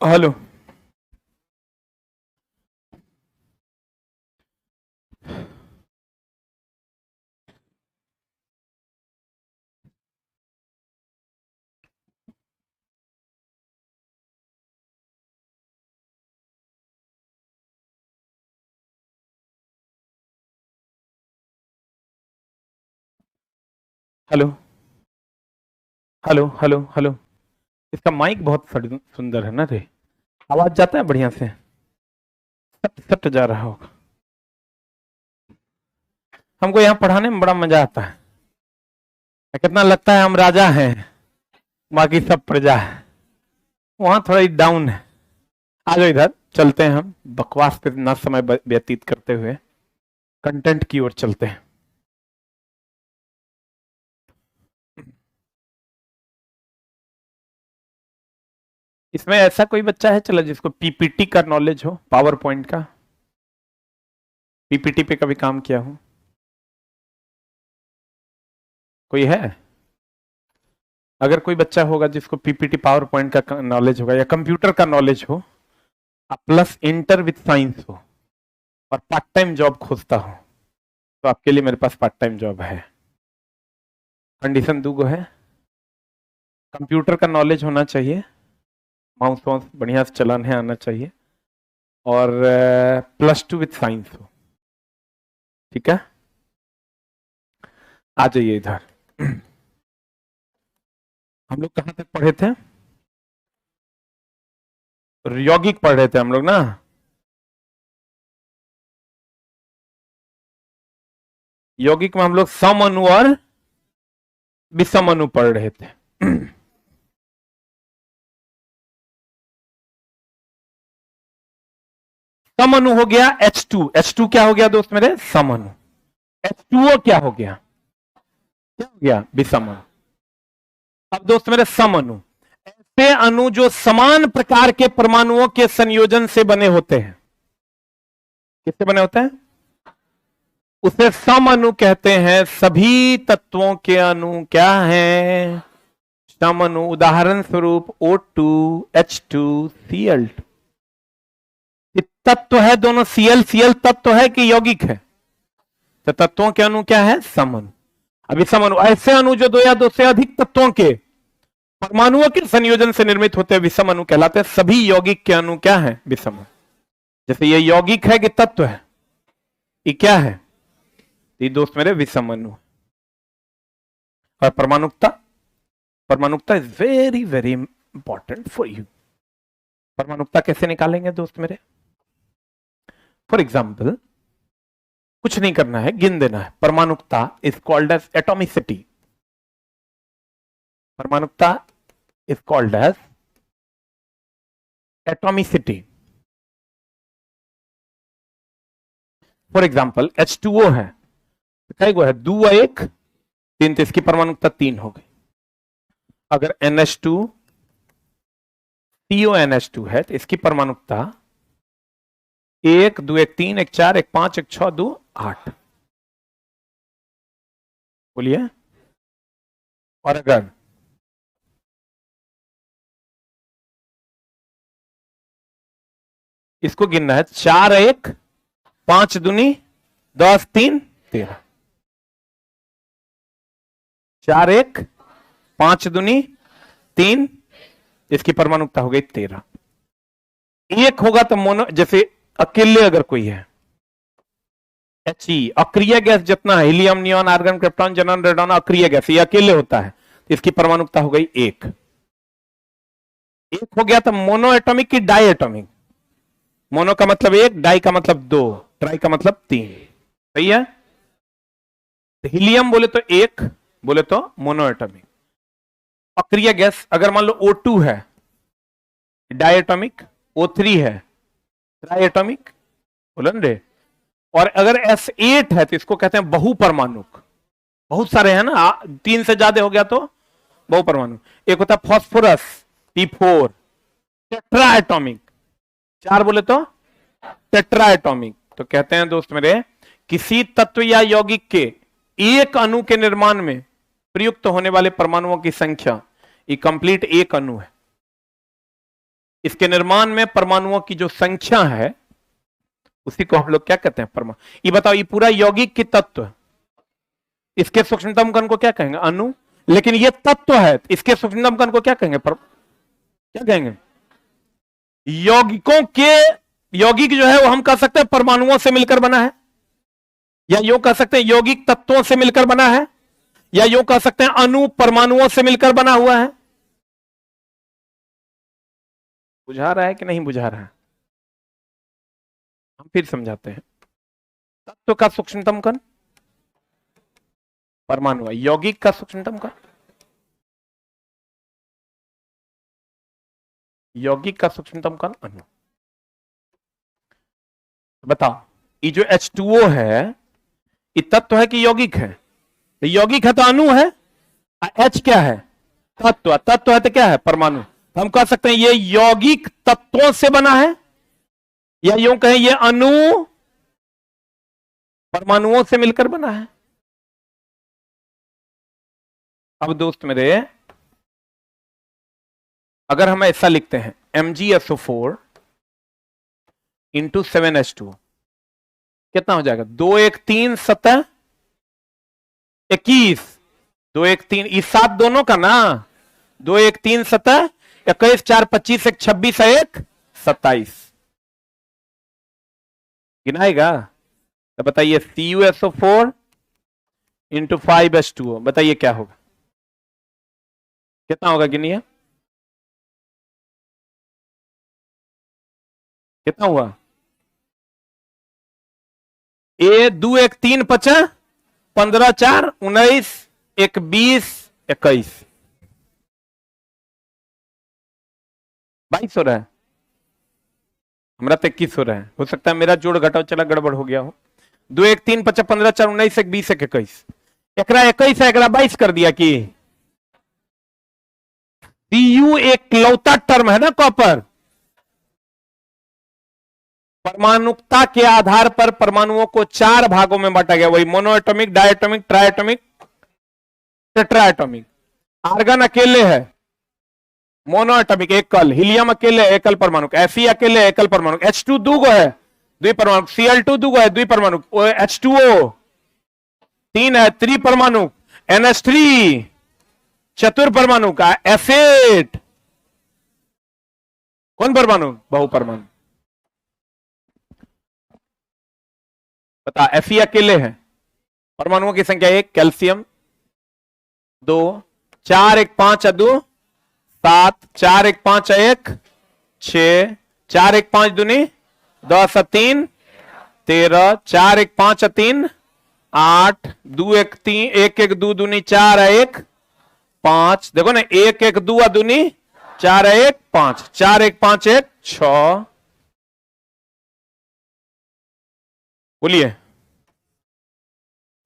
Hello. Hello hello hello hello. इसका mic बहुत सुंदर है ना रे। आवाज जाता है बढ़िया से। सट सट जा रहा होगा। हमको यहाँ पढ़ाने में बड़ा मजा आता है। कितना लगता है हम राजा हैं, बाकी सब प्रजा है। वहां थोड़ा ही डाउन है। आ जाओ इधर, चलते हैं हम बकवास पे ना समय व्यतीत करते हुए कंटेंट की ओर चलते हैं। इसमें ऐसा कोई बच्चा है चलो जिसको पीपीटी का नॉलेज हो, पावर पॉइंट का? पीपीटी पे कभी काम किया हो कोई है? अगर कोई बच्चा होगा जिसको पीपीटी पावर पॉइंट का नॉलेज होगा या कंप्यूटर का नॉलेज हो, प्लस इंटर विथ साइंस हो और पार्ट टाइम जॉब खोजता हो, तो आपके लिए मेरे पास पार्ट टाइम जॉब है। कंडीशन दूगो है। कंप्यूटर का नॉलेज होना चाहिए, माउस वाउस बढ़िया से चलाने आना चाहिए, और +2 विथ साइंस हो। ठीक है, आ जाइए इधर। हम लोग कहां तक पढ़े थे? यौगिक पढ़ रहे थे हम लोग ना। यौगिक में हम लोग सम अणु और विषम अणु पढ़ रहे थे। सम अणु हो गया H2। H2 क्या हो गया दोस्त मेरे? सम अणु। H2O क्या हो गया? क्या हो गया? विषम अणु। अब दोस्त मेरे सम अणु, ऐसे अणु जो समान प्रकार के परमाणुओं के संयोजन से बने होते हैं। किससे बने होते हैं? उसे सम अणु कहते हैं। सभी तत्वों के अणु क्या हैं? सम अणु। उदाहरण स्वरूप O2, H2, Cl2। तत्व है दोनों। Cl तत्व है कि यौगिक है? तो तत्वों के अणु क्या है? सम अणु। अभी सम अणु ऐसे अणु जो दो या दो से अधिक तत्वों के परमाणुओं के संयोजन से निर्मित होते हैं, विषम अणु कहलाते हैं। सभी यौगिक के अणु क्या है? विषम अणु। जैसे ये यौगिक है कि तत्व है? ये क्या है? ये दोस्त मेरे विषम अणु। और परमाणुकता, परमाणुकता is very very important for you. परमाणुकता कैसे निकालेंगे दोस्त मेरे? फॉर एग्जाम्पल, कुछ नहीं करना है, गिन देना है। परमाणुकता इज कॉल्ड एज एटॉमिसिटी। परमाणुकता is called as atomicity. For example H2O है, कई गो है? 2 1 3, तो इसकी परमाणुकता 3 हो गई। अगर NH2 CONH2 है तो इसकी परमाणुकता 1 2 1 3 1 4 1 5 1 6 2 8। बोलिए। और अगर इसको गिनना है, 4 1 5 दूनी 10 3 13। 4 1 5 दूनी 3, इसकी परमाणुकता हो गई 13। एक होगा तो मोनो, जैसे अकेले अगर कोई है He, अक्रिय गैस जितना है, helium neon argon krypton xenon radon, अक्रिय गैस, ये अकेले होता है, तो इसकी परमाणुकता हो गई 1। एक हो गया तो मोनो एटॉमिक की डाई एटॉमिक? मोनो का मतलब 1, डाई का मतलब 2, ट्राई का मतलब 3। सही है? हीलियम बोले तो 1, बोले तो मोनो एटॉमिक। अक्रिय गैस अगर मान लो O2 है, डाई एटॉमिक, O3 है, ट्राई एटॉमिक, बोलो रे। और अगर S8 है तो इसको कहते हैं बहुपरमाणुक। बहुत सारे हैं ना, 3 से ज्यादा हो गया तो बहुपरमाणु। एक होता है फॉस्फोरस P4, टेट्रा एटॉमिक। 4 बोले तो टेट्रा एटॉमिक। तो कहते हैं दोस्त मेरे, किसी तत्व या यौगिक के एक अणु के निर्माण में प्रयुक्त होने वाले परमाणुओं की संख्या, ये कंप्लीट एक अणु है। इसके निर्माण में परमाणुओं की जो संख्या है उसी को हम लोग क्या कहते हैं, परमाणु। ये बताओ, ये पूरा यौगिक की तत्व, इसके सूक्ष्मतम कण को क्या कहेंगे, अणु। लेकिन ये तत्व है, इसके सूक्ष्मतम कण को क्या कहेंगे, क्या कहेंगे, यौगिकों के, यौगिक जो है वो हम कह सकते हैं परमाणुओं से मिलकर बना है, या यूं कह सकते हैं यौगिक तत्वों से मिलकर बना है, या यूं कह सकते हैं अणु परमाणुओं से मिलकर बना हुआ है। बुझा रहा है कि नहीं बुझा रहा है? हम फिर समझाते हैं। तत्व का सूक्ष्मतम कण परमाणु है, यौगिक का सूक्ष्मतम कण, यौगिक का सूक्ष्मतम कण अणु। बताओ, ये जो H2O है ये तत्व है कि यौगिक है? यौगिक है तो अणु है, H क्या है, तत्व। तत्व है तो क्या है, परमाणु। हम कह सकते हैं ये यौगिक तत्वों से बना है, या यूं कहें ये अणु परमाणुओं से मिलकर बना है। अब दोस्त मेरे, अगर हम ऐसा लिखते हैं MgSO4 इंटू 7H2, कितना हो जाएगा, 2 1 3 7 21, 2 1 3, इस 7 दोनों का ना, 2 1 3 7 21, 4 25, 1 26, 1 27 गिनाएगा। तो बताइए CuSO4 इंटू 5H2O, बताइए क्या होगा, कितना होगा, गिनिए कितना हुआ। ए 2 1 3 5 15 4 19 1 20 21 22 हो रहा है, हमारा तो 21 हो रहा है। हो सकता है मेरा जोड़ घटाओ चला गड़बड़ हो गया हो। 2 1 3 5 15 4 19 1 20 1 21, एकरा 21 है, एकरा 22 कर दिया कि Cu एक लौता टर्म है ना कॉपर। परमाणुकता के आधार पर परमाणुओं को 4 भागों में बांटा गया, वही मोनोएटॉमिक, डायटॉमिक, ट्राइएटॉमिक, टेट्राएटॉमिक। आर्गन अकेले है मोनोएटॉमिक, एकल। हीलियम अकेले एकल परमाणु, Fe अकेले एकल परमाणु, H2 दूगो है द्विपरमाणु, Cl2 दूगो है द्विपरमाणु, H2O 3 है त्रिपरमाणु, NH3 चतुर्परमाणु का, F8 कौन परमाणु, बहुपरमाणु। बता, Fe अकेले है, परमाणुओं की संख्या 1, कैल्शियम 2, 4 1 5 2 7, 4 1 5 1 6, 4 1 5 दूनी 10 3 13, 4 1 5 3 8, 2 1 3 1 1 2 दूनी 4 1 5, देखो ना 1 1 2 दूनी 4 1 5, 4 1 5 1 6। बोलिए,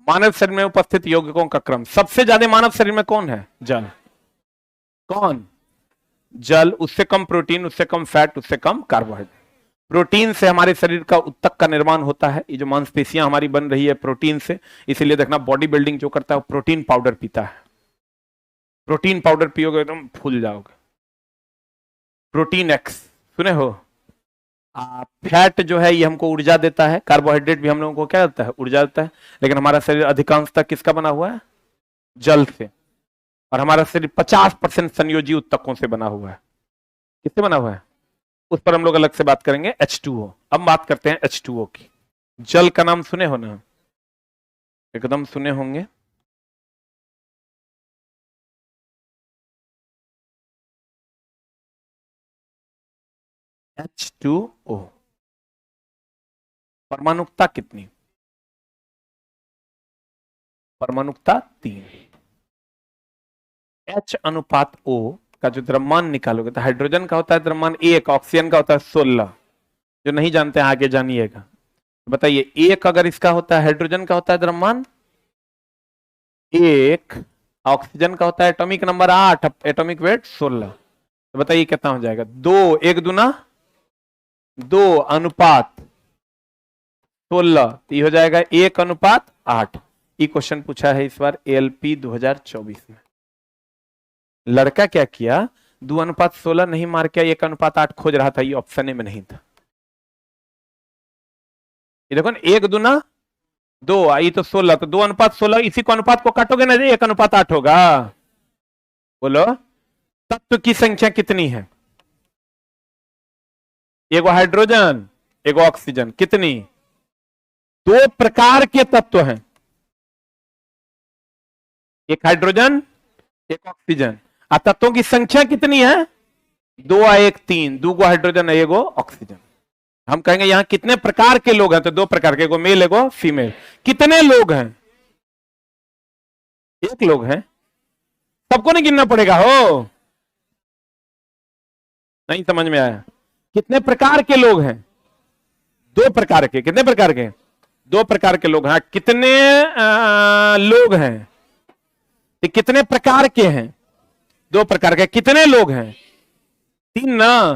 मानव शरीर में उपस्थित यौगिकों का क्रम। सबसे ज्यादा मानव शरीर में कौन है, जल। कौन, जल। उससे कम प्रोटीन, उससे कम फैट, उससे कम कार्बोहाइड्रेट। प्रोटीन से हमारे शरीर का उत्तक का निर्माण होता है, ये जो मांसपेशियां हमारी बन रही है प्रोटीन से, इसीलिए देखना बॉडी बिल्डिंग जो करता है वो प्रोटीन पाउडर पीता है। प्रोटीन पाउडर पियोगे एकदम फूल जाओगे। प्रोटीन एक्स सुने हो। फैट जो है ये हमको ऊर्जा देता है, कार्बोहाइड्रेट भी हम लोगों को क्या देता है, ऊर्जा देता है। लेकिन हमारा शरीर अधिकांशतः किसका बना हुआ है, जल से। और हमारा शरीर 50% संयोजी उत्तकों से बना हुआ है। किससे बना हुआ है, उस पर हम लोग अलग से बात करेंगे। H2O। अब बात करते हैं H2O की। जल का नाम सुने हो ना, एकदम सुने होंगे। H2O परमाणुकता कितनी, परमाणुकता 3। H अनुपात O का जो द्रव्यमान निकालोगे तो हाइड्रोजन का होता है द्रव्यमान 1, ऑक्सीजन का होता है 16। जो नहीं जानते हैं आगे जानिएगा। बताइए, 1 अगर इसका होता है, हाइड्रोजन का होता है द्रव्यमान 1, ऑक्सीजन का होता है एटॉमिक नंबर 8, एटॉमिक वेट 16। तो बताइए कितना हो जाएगा, 2 1 दूना 2 अनुपात 16, तो ये हो जाएगा 1 अनुपात 8। ये क्वेश्चन पूछा है इस बार ALP 2024 में। लड़का क्या किया, 2:16 नहीं मार के 1:8 खोज रहा था, ये ऑप्शन में नहीं था। ये देखो ना, 1 दूना 2, आई तो 16, तो 2:16, इसी को अनुपात को काटोगे ना, 1:8 होगा। बोलो तत्व की संख्या कितनी है? एगो हाइड्रोजन, एगो ऑक्सीजन, कितनी? 2 प्रकार के तत्व हैं, एक हाइड्रोजन, एक ऑक्सीजन। और तत्वों की संख्या कितनी है? 2 और 1 3, 2 हाइड्रोजन, एगो ऑक्सीजन। हम कहेंगे यहां कितने प्रकार के लोग हैं, तो 2 प्रकार के, एगो मेल, एगो फीमेल। कितने लोग हैं? 1 लोग हैं। सबको नहीं गिनना पड़ेगा हो, नहीं समझ में आया? कितने प्रकार के लोग हैं? 2 प्रकार के। कितने प्रकार के? 2 प्रकार के लोग हैं। कितने लोग हैं? तो कितने प्रकार के हैं? 2 प्रकार के। कितने लोग हैं? 3 ना,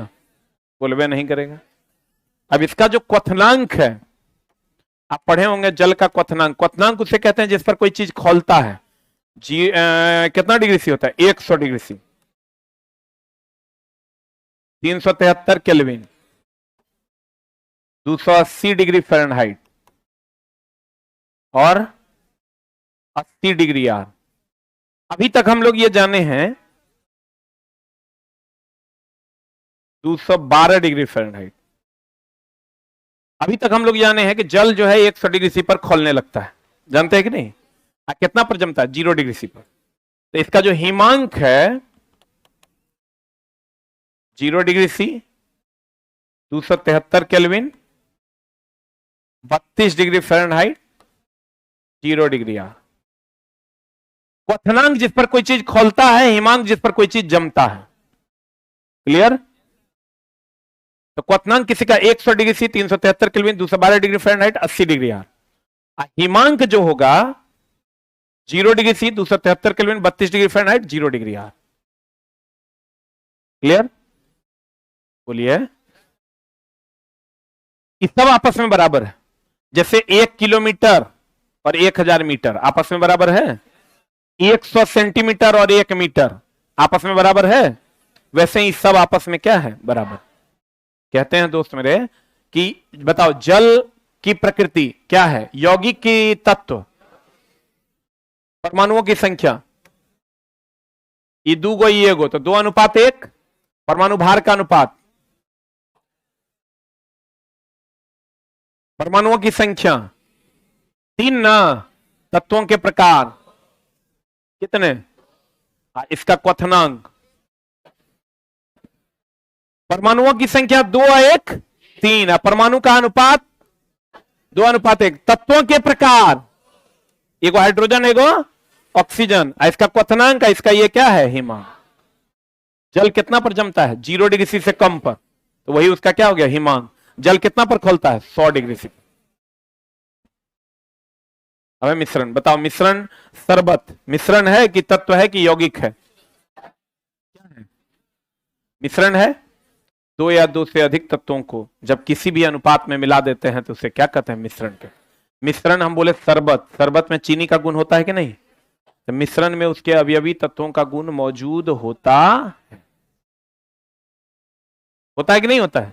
बोलबे नहीं करेगा। अब इसका जो क्वथनांक है, आप पढ़े होंगे जल का क्वथनांक। क्वथनांक उसे कहते हैं जिस पर कोई चीज खौलता है। कितना डिग्री सी होता है? 100 degree C, 373 kelvin, 280 degree Fahrenheit और 80 डिग्री आर। अभी तक हम लोग ये जाने हैं 212 डिग्री फ़ारेनहाइट। अभी तक हम लोग जाने हैं कि जल जो है 100 डिग्री सी पर खौलने लगता है, जानते हैं कि नहीं? कितना पर जमता है? 0 डिग्री सी पर। तो इसका जो हिमांक है 0 degree C, 273 kelvin, 32 degree Fahrenheit, 0 degree R. क्वथनांक जिस पर कोई चीज खौलता है, हिमांक जिस पर कोई चीज जमता है। क्लियर? तो क्वथनांक किसी का 100 degree C, 373 kelvin, 212 degree Fahrenheit, 80 degree R. हिमांक जो होगा 0 degree C, 273 kelvin, 32 degree Fahrenheit, 0 degree R. Clear? बोलिए। ये सब आपस में बराबर है। जैसे 1 किलोमीटर और 1000 मीटर आपस में बराबर है, 100 सेंटीमीटर और 1 मीटर आपस में बराबर है, वैसे ही सब आपस में क्या है? बराबर। कहते हैं दोस्त मेरे कि बताओ जल की प्रकृति क्या है? यौगिक की तत्व, परमाणुओं की संख्या, ये 2 गो, ये गो, तो 2:1। परमाणु भार का अनुपात, परमाणुओं की संख्या, 3 ना। तत्वों के प्रकार कितने? इसका क्वथनांक, परमाणुओं की संख्या 2 और 1 3, परमाणु का अनुपात 2:1। तत्वों के प्रकार, एगो हाइड्रोजन, एगो ऑक्सीजन। इसका क्वथनांक, इसका ये क्या है? हिमांक। जल कितना पर जमता है? 0 डिग्री सी से कम पर, तो वही उसका क्या हो गया? हिमांक। जल कितना पर खोलता है? 100 डिग्री सी। हमें मिश्रण बताओ। मिश्रण शरबत मिश्रण है कि तत्व है कि यौगिक है? क्या है? मिश्रण है। 2 या 2 से अधिक तत्वों को जब किसी भी अनुपात में मिला देते हैं तो उसे क्या कहते हैं? मिश्रण के। मिश्रण हम बोले शरबत, शरबत में चीनी का गुण होता है कि नहीं? तो मिश्रण में उसके अवयवी तत्वों का गुण मौजूद होता है कि नहीं होता है?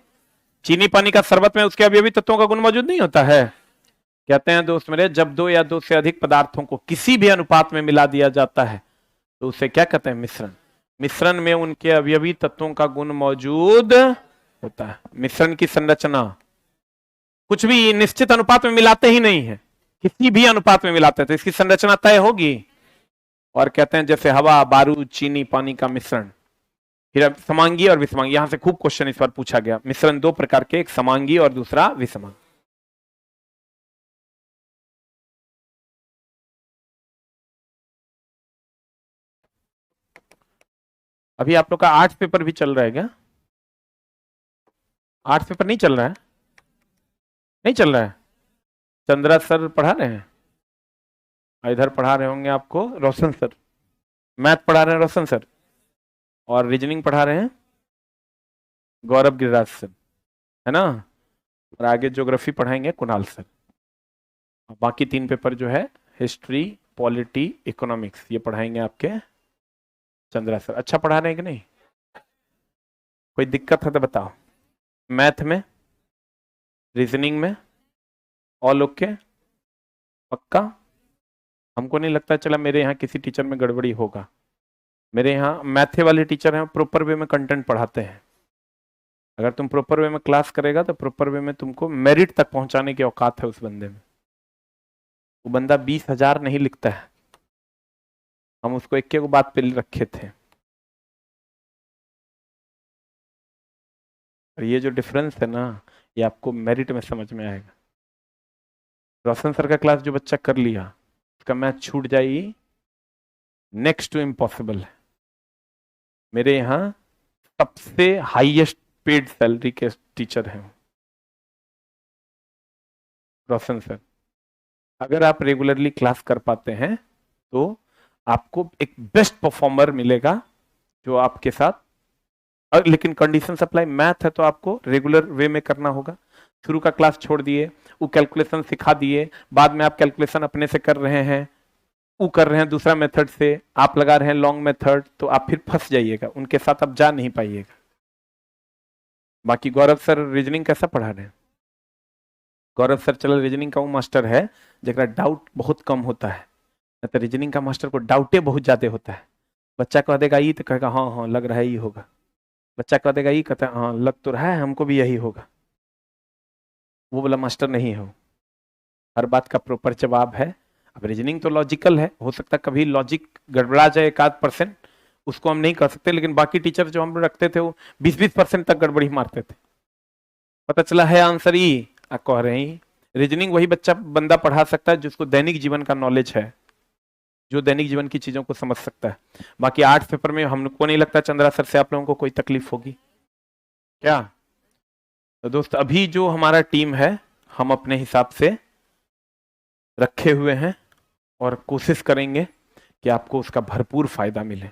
चीनी पानी का शरबत में उसके अवयवी तत्वों का गुण मौजूद नहीं होता है? कहते हैं दोस्त मेरे, जब 2 या 2 से अधिक पदार्थों को किसी भी अनुपात में मिला दिया जाता है तो उसे क्या कहते हैं? मिश्रण। मिश्रण में उनके अवयवी तत्वों का गुण मौजूद होता है। मिश्रण की संरचना, कुछ भी निश्चित अनुपात में मिलाते ही नहीं है, किसी भी अनुपात में मिलाते हैं तो इसकी संरचना तय होगी। और कहते हैं जैसे हवा, बारूद, चीनी, पानी का मिश्रण। फिर समांगी और विषमांगी, यहां से खूब क्वेश्चन इस बार पूछा गया। मिश्रण 2 प्रकार के, एक समांगी और दूसरा विषमांगी। अभी आप लोग का आर्ट्स पेपर भी चल रहा है क्या? आर्ट्स पेपर नहीं चल रहा है? नहीं चल रहा है? चंद्रा सर पढ़ा रहे हैं, इधर पढ़ा रहे होंगे आपको रोशन सर। मैथ पढ़ा रहे हैं रोशन सर, और रीजनिंग पढ़ा रहे हैं गौरव गिरिराज सर, है ना? और आगे ज्योग्राफी पढ़ाएंगे कुणाल सर। बाकी 3 पेपर जो है हिस्ट्री, पॉलिटी, इकोनॉमिक्स, ये पढ़ाएंगे आपके चंद्रा सर। अच्छा पढ़ा रहे हैं कि नहीं? कोई दिक्कत है तो बताओ। मैथ में, रीजनिंग में, ऑल ओके, पक्का? हमको नहीं लगता चला मेरे यहाँ किसी टीचर में गड़बड़ी होगा। मेरे यहाँ मैथे वाले टीचर हैं, प्रॉपर वे में कंटेंट पढ़ाते हैं। अगर तुम प्रॉपर वे में क्लास करेगा तो प्रॉपर वे में तुमको मेरिट तक पहुंचाने की औकात है उस बंदे में। वो बंदा 20,000 नहीं लिखता है, हम उसको एक बात पे रखे थे। और ये जो डिफरेंस है ना, ये आपको मेरिट में समझ में आएगा। रोशन सर का क्लास जो बच्चा कर लिया, उसका मैथ छूट जाएगी, नेक्स्ट टू इम्पॉसिबल है। मेरे यहाँ सबसे हाईएस्ट पेड सैलरी के टीचर हैं रोशन सर। अगर आप रेगुलरली क्लास कर पाते हैं तो आपको एक बेस्ट परफॉर्मर मिलेगा जो आपके साथ, लेकिन कंडीशन सप्लाई मैथ है तो आपको रेगुलर वे में करना होगा। शुरू का क्लास छोड़ दिए, वो कैलकुलेशन सिखा दिए, बाद में आप कैलकुलेशन अपने से कर रहे हैं, वो कर रहे हैं दूसरा मेथड से, आप लगा रहे हैं लॉन्ग मेथड, तो आप फिर फंस जाइएगा, उनके साथ आप जा नहीं पाइएगा। बाकी गौरव सर रीजनिंग कैसा पढ़ा रहे हैं? गौरव सर चल रीजनिंग का वो मास्टर है जरा डाउट बहुत कम होता है, तो रीजनिंग का मास्टर को डाउटे बहुत ज्यादा होता है। बच्चा कह देगा ये तो कहेगा हाँ हाँ लग रहा है ये होगा, बच्चा कह देगा ये कहता है हाँ लग तो रहा है हमको भी यही होगा। वो वाला मास्टर नहीं हो, हर बात का प्रॉपर जवाब है। अब रीजनिंग तो लॉजिकल है, हो सकता है कभी लॉजिक गड़बड़ा जाए 1-8%, उसको हम नहीं कर सकते, लेकिन बाकी टीचर जो हम लोग रखते थे वो 20-20% तक गड़बड़ी मारते थे। पता चला है आंसर ई, आप कह रहे हैं रीजनिंग वही बच्चा बंदा पढ़ा सकता है जिसको दैनिक जीवन का नॉलेज है, जो दैनिक जीवन की चीजों को समझ सकता है। बाकी आर्ट्स पेपर में हमको नहीं लगता चंद्रा सर से आप लोगों को कोई तकलीफ होगी क्या? तो दोस्त अभी जो हमारा टीम है हम अपने हिसाब से रखे हुए हैं और कोशिश करेंगे कि आपको उसका भरपूर फायदा मिले।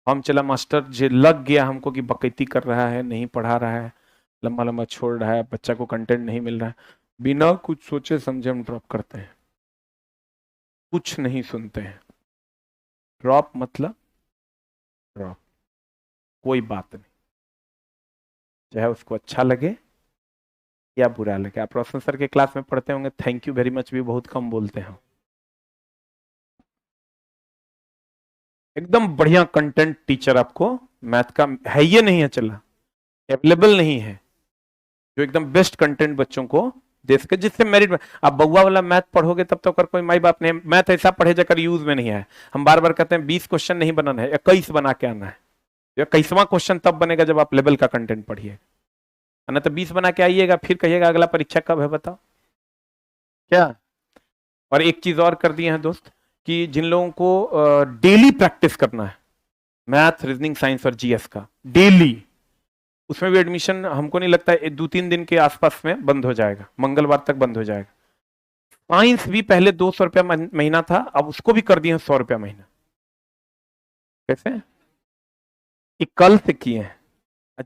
हम चला मास्टर जो लग गया हमको कि बकैती कर रहा है, नहीं पढ़ा रहा है, लंबा लंबा छोड़ रहा है, बच्चा को कंटेंट नहीं मिल रहा है, बिना कुछ सोचे समझे हम ड्रॉप करते हैं, कुछ नहीं सुनते हैं। ड्रॉप मतलब ड्रॉप, कोई बात नहीं, चाहे उसको अच्छा लगे या बुरा लगे। आप रोशन सर के क्लास में पढ़ते होंगे थैंक यू वेरी मच भी बहुत कम बोलते हैं। एकदम बढ़िया कंटेंट टीचर आपको मैथ का है, ये नहीं है चला अवेलेबल नहीं है, जो एकदम बेस्ट कंटेंट बच्चों को दे सके, जिससे मेरिट में आप बउआ वाला मैथ पढ़ोगे तब तो अगर कोई माई बाप नहीं, मैथ ऐसा पढ़े जाकर यूज में नहीं है। हम बार बार कहते हैं 20 क्वेश्चन नहीं बनाना है, 21 बना के आना है। 21वां क्वेश्चन तब बनेगा जब आप लेवल का कंटेंट पढ़िए, ना तो 20 बना के आइएगा फिर कहिएगा अगला परीक्षा कब है बताओ क्या। और एक चीज और कर दिए हैं दोस्त कि जिन लोगों को डेली प्रैक्टिस करना है मैथ, रीजनिंग, साइंस और जीएस का डेली, उसमें भी एडमिशन हमको नहीं लगता है 2-3 दिन के आसपास में बंद हो जाएगा, मंगलवार तक बंद हो जाएगा। साइंस भी पहले 200 रुपया महीना था, अब उसको भी कर दिए 100 रुपया महीना। कैसे? कि कल से किए हैं,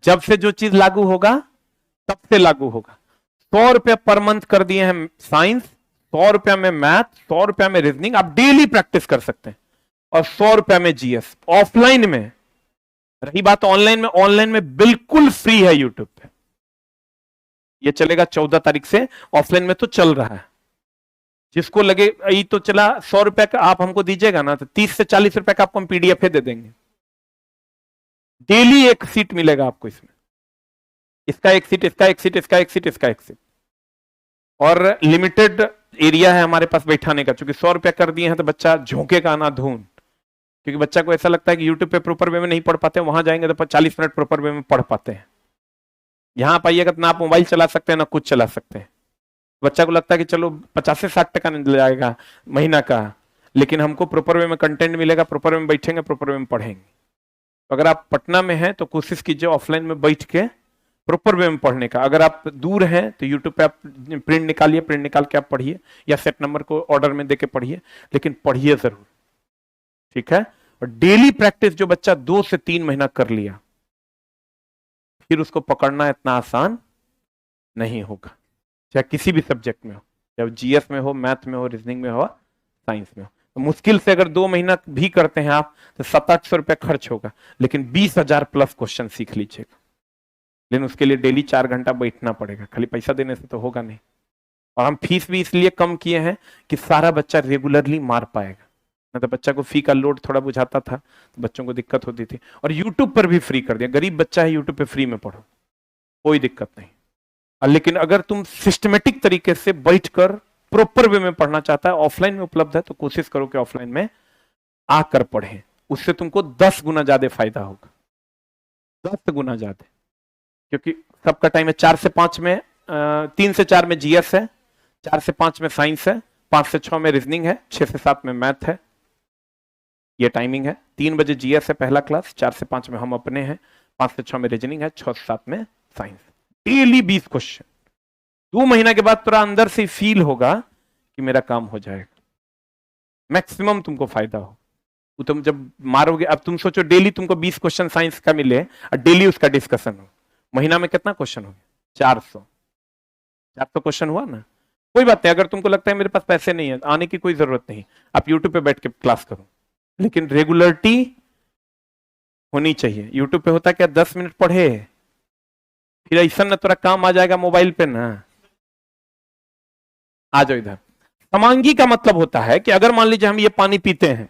जब से जो चीज लागू होगा तब से लागू होगा। 100 रुपया पर मंथ कर दिए हैं साइंस, 100 रुपया में मैथ, 100 रुपया में रीजनिंग, आप डेली प्रैक्टिस कर सकते हैं, और 100 रुपया में जीएस ऑफलाइन में। रही बात ऑनलाइन में, ऑनलाइन में बिल्कुल फ्री है यूट्यूब पे, ये चलेगा 14 तारीख से, ऑफलाइन में तो चल रहा है। जिसको लगे ये तो चला 100 रुपया का आप हमको दीजिएगा ना, तो 30 से 40 रुपए का आपको हम पीडीएफ दे देंगे। डेली एक सीट मिलेगा आपको इसमें, इसका एक सीट, इसका एक सीट, इसका एक सीट, इसका एक सीट, और लिमिटेड एरिया है हमारे पास बैठाने का। चूंकि 100 रुपया कर दिए हैं तो बच्चा झोंकेगा ना धून, क्योंकि बच्चा को ऐसा लगता है कि यूट्यूब पे प्रॉपर वे में नहीं पढ़ पाते, वहां जाएंगे तो 40 मिनट प्रॉपर वे में पढ़ पाते हैं। यहां पाइएगा तो ना आप मोबाइल चला सकते हैं ना कुछ चला सकते हैं। बच्चा को लगता है कि चलो 50 से 60 टका मिल जाएगा महीना का, लेकिन हमको प्रॉपर वे में कंटेंट मिलेगा, प्रॉपर वे में बैठेंगे, प्रॉपर वे में पढ़ेंगे। तो अगर आप पटना में हैं तो कोशिश कीजिए ऑफलाइन में बैठ के प्रॉपर वे में पढ़ने का। अगर आप दूर हैं तो यूट्यूब पे आप प्रिंट निकालिए, प्रिंट निकाल के आप पढ़िए, या सेट नंबर को ऑर्डर में देके पढ़िए, लेकिन पढ़िए जरूर, ठीक है। और डेली प्रैक्टिस जो बच्चा 2 से 3 महीना कर लिया, फिर उसको पकड़ना इतना आसान नहीं होगा, चाहे किसी भी सब्जेक्ट में हो, चाहे जीएस में हो, मैथ में हो, रीजनिंग में हो, साइंस में हो। तो मुश्किल से अगर 2 महीना भी करते हैं आप तो 700-800 रुपया खर्च होगा, लेकिन 20,000 प्लस क्वेश्चन सीख लीजिएगा। लेकिन उसके लिए डेली 4 घंटा बैठना पड़ेगा, खाली पैसा देने से तो होगा नहीं। और हम फीस भी इसलिए कम किए हैं कि सारा बच्चा रेगुलरली मार पाएगा, नहीं तो बच्चा को फी का लोड थोड़ा बुझाता था तो बच्चों को दिक्कत होती थी। और यूट्यूब पर भी फ्री कर दिया, गरीब बच्चा है यूट्यूब पे फ्री में पढ़ो, कोई दिक्कत नहीं। लेकिन अगर तुम सिस्टमेटिक तरीके से बैठकर प्रॉपर वे में पढ़ना चाहता है, ऑफलाइन में उपलब्ध है, तो कोशिश करो कि ऑफलाइन में आकर पढ़ें, उससे तुमको 10 गुना ज्यादा फायदा होगा, 10 गुना ज्यादा। क्योंकि सबका टाइम है 4 से 5 में 3 से 4 में जीएस है, 4 से 5 में साइंस है, 5 से 6 में रीजनिंग है, 6 से 7 में मैथ है, ये टाइमिंग है। 3 बजे जीएस है पहला क्लास, 4 से 5 में हम अपने हैं, 5 से 6 में रीजनिंग है, 6 से 7 में साइंस। Daily 20 question. 2 महीना के बाद थोड़ा अंदर से फील होगा कि मेरा काम हो जाएगा, मैक्सिमम तुमको फायदा हो। तुम जब मारोगे, अब तुम सोचो डेली तुमको 20 क्वेश्चन साइंस का मिले और डेली उसका डिस्कशन हो, महीना में कितना क्वेश्चन हो गया? 400 क्वेश्चन हुआ ना। कोई बात नहीं, अगर तुमको लगता है मेरे पास पैसे नहीं है, आने की कोई जरूरत नहीं, आप यूट्यूब पे बैठ के क्लास करो, लेकिन रेगुलरिटी होनी चाहिए। यूट्यूब पे होता क्या, 10 मिनट पढ़े फिर ऐसा ना थोड़ा काम आ जाएगा मोबाइल पे ना। आ जाओ इधर। समांगी का मतलब होता है कि अगर मान लीजिए हम ये पानी पीते हैं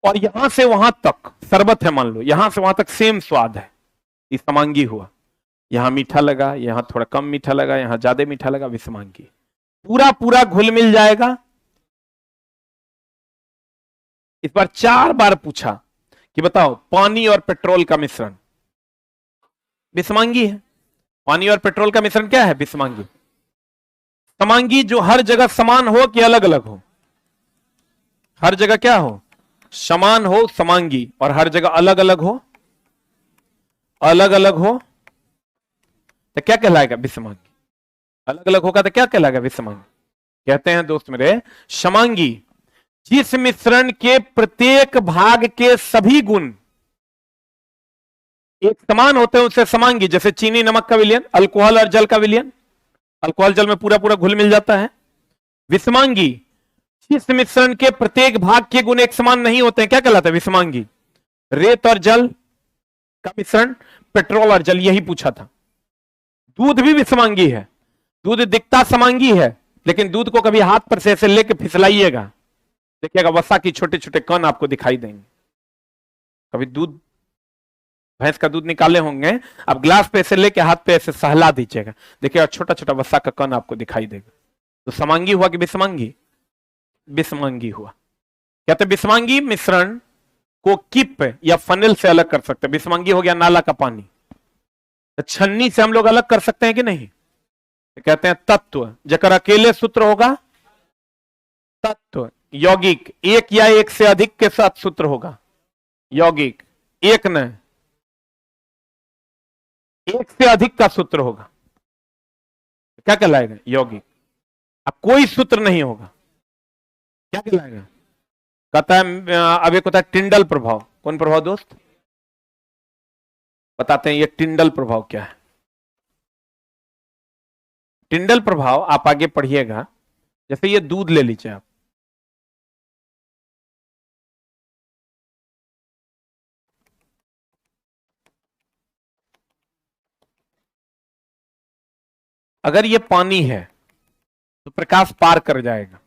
और यहां से वहां तक शरबत है, मान लो यहां से वहां तक सेम स्वाद है, ये समांगी हुआ। यहां मीठा लगा, यहां थोड़ा कम मीठा लगा, यहां ज्यादा मीठा लगा, विषमांगी। पूरा पूरा घुल मिल जाएगा। इस बार 4 बार पूछा कि बताओ पानी और पेट्रोल का मिश्रण विषमांगी है। पानी और पेट्रोल का मिश्रण क्या है? विषमांगी। समांगी जो हर जगह समान हो कि अलग अलग हो? हर जगह क्या हो? समान हो, समांगी। और हर जगह अलग अलग हो, अलग अलग हो तो क्या कहलाएगा? विषमांगी। अलग अलग होगा तो क्या कहलाएगा? विषमांगी। कहते हैं दोस्त मेरे, समांगी जिस मिश्रण के प्रत्येक भाग के सभी गुण एक समान होते हैं उसे समांगी। जैसे चीनी नमक का विलयन, अल्कोहल और जल का विलयन, अल्कोहल जल में पूरा पूरा घुल मिल जाता है। विषमांगी जिस मिश्रण के प्रत्येक भाग के गुण एक समान नहीं होते हैं, क्या कहलाता है? विषमांगी। रेत और जल का मिश्रण, पेट्रोल और जल, यही पूछा था। दूध भी विषमांगी है। दूध दिखता समांगी है, लेकिन दूध को कभी हाथ पर से ऐसे लेके फिसलाइएगा, देखिएगा वसा की छोटे छोटे कण आपको दिखाई देंगे। कभी दूध, भैंस का दूध निकाले होंगे, अब ग्लास पे ऐसे लेके हाथ पे ऐसे सहला दीजिएगा, देखिएगा छोटा छोटा वसा का कण आपको दिखाई देगा। तो समांगी हुआ कि विषमांगी? विषमांगी हुआ। कहते विषमांगी मिश्रण को किप या फनेल से अलग कर सकते हैं। विषमांगी हो गया नाला का पानी, तो छन्नी से हम लोग अलग कर सकते हैं कि नहीं? कहते हैं तत्व, जकर अकेले सूत्र होगा तत्व। यौगिक, एक या एक से अधिक के साथ सूत्र होगा यौगिक। एक न, एक से अधिक का सूत्र होगा, क्या कहलाएगा? यौगिक। अब कोई सूत्र नहीं होगा, क्या कहलाएगा? कहता है, अब एक होता है टिंडल प्रभाव। कौन प्रभाव दोस्त? बताते हैं ये टिंडल प्रभाव क्या है। टिंडल प्रभाव आप आगे पढ़िएगा। जैसे ये दूध ले लीजिए आप, अगर ये पानी है तो प्रकाश पार कर जाएगा।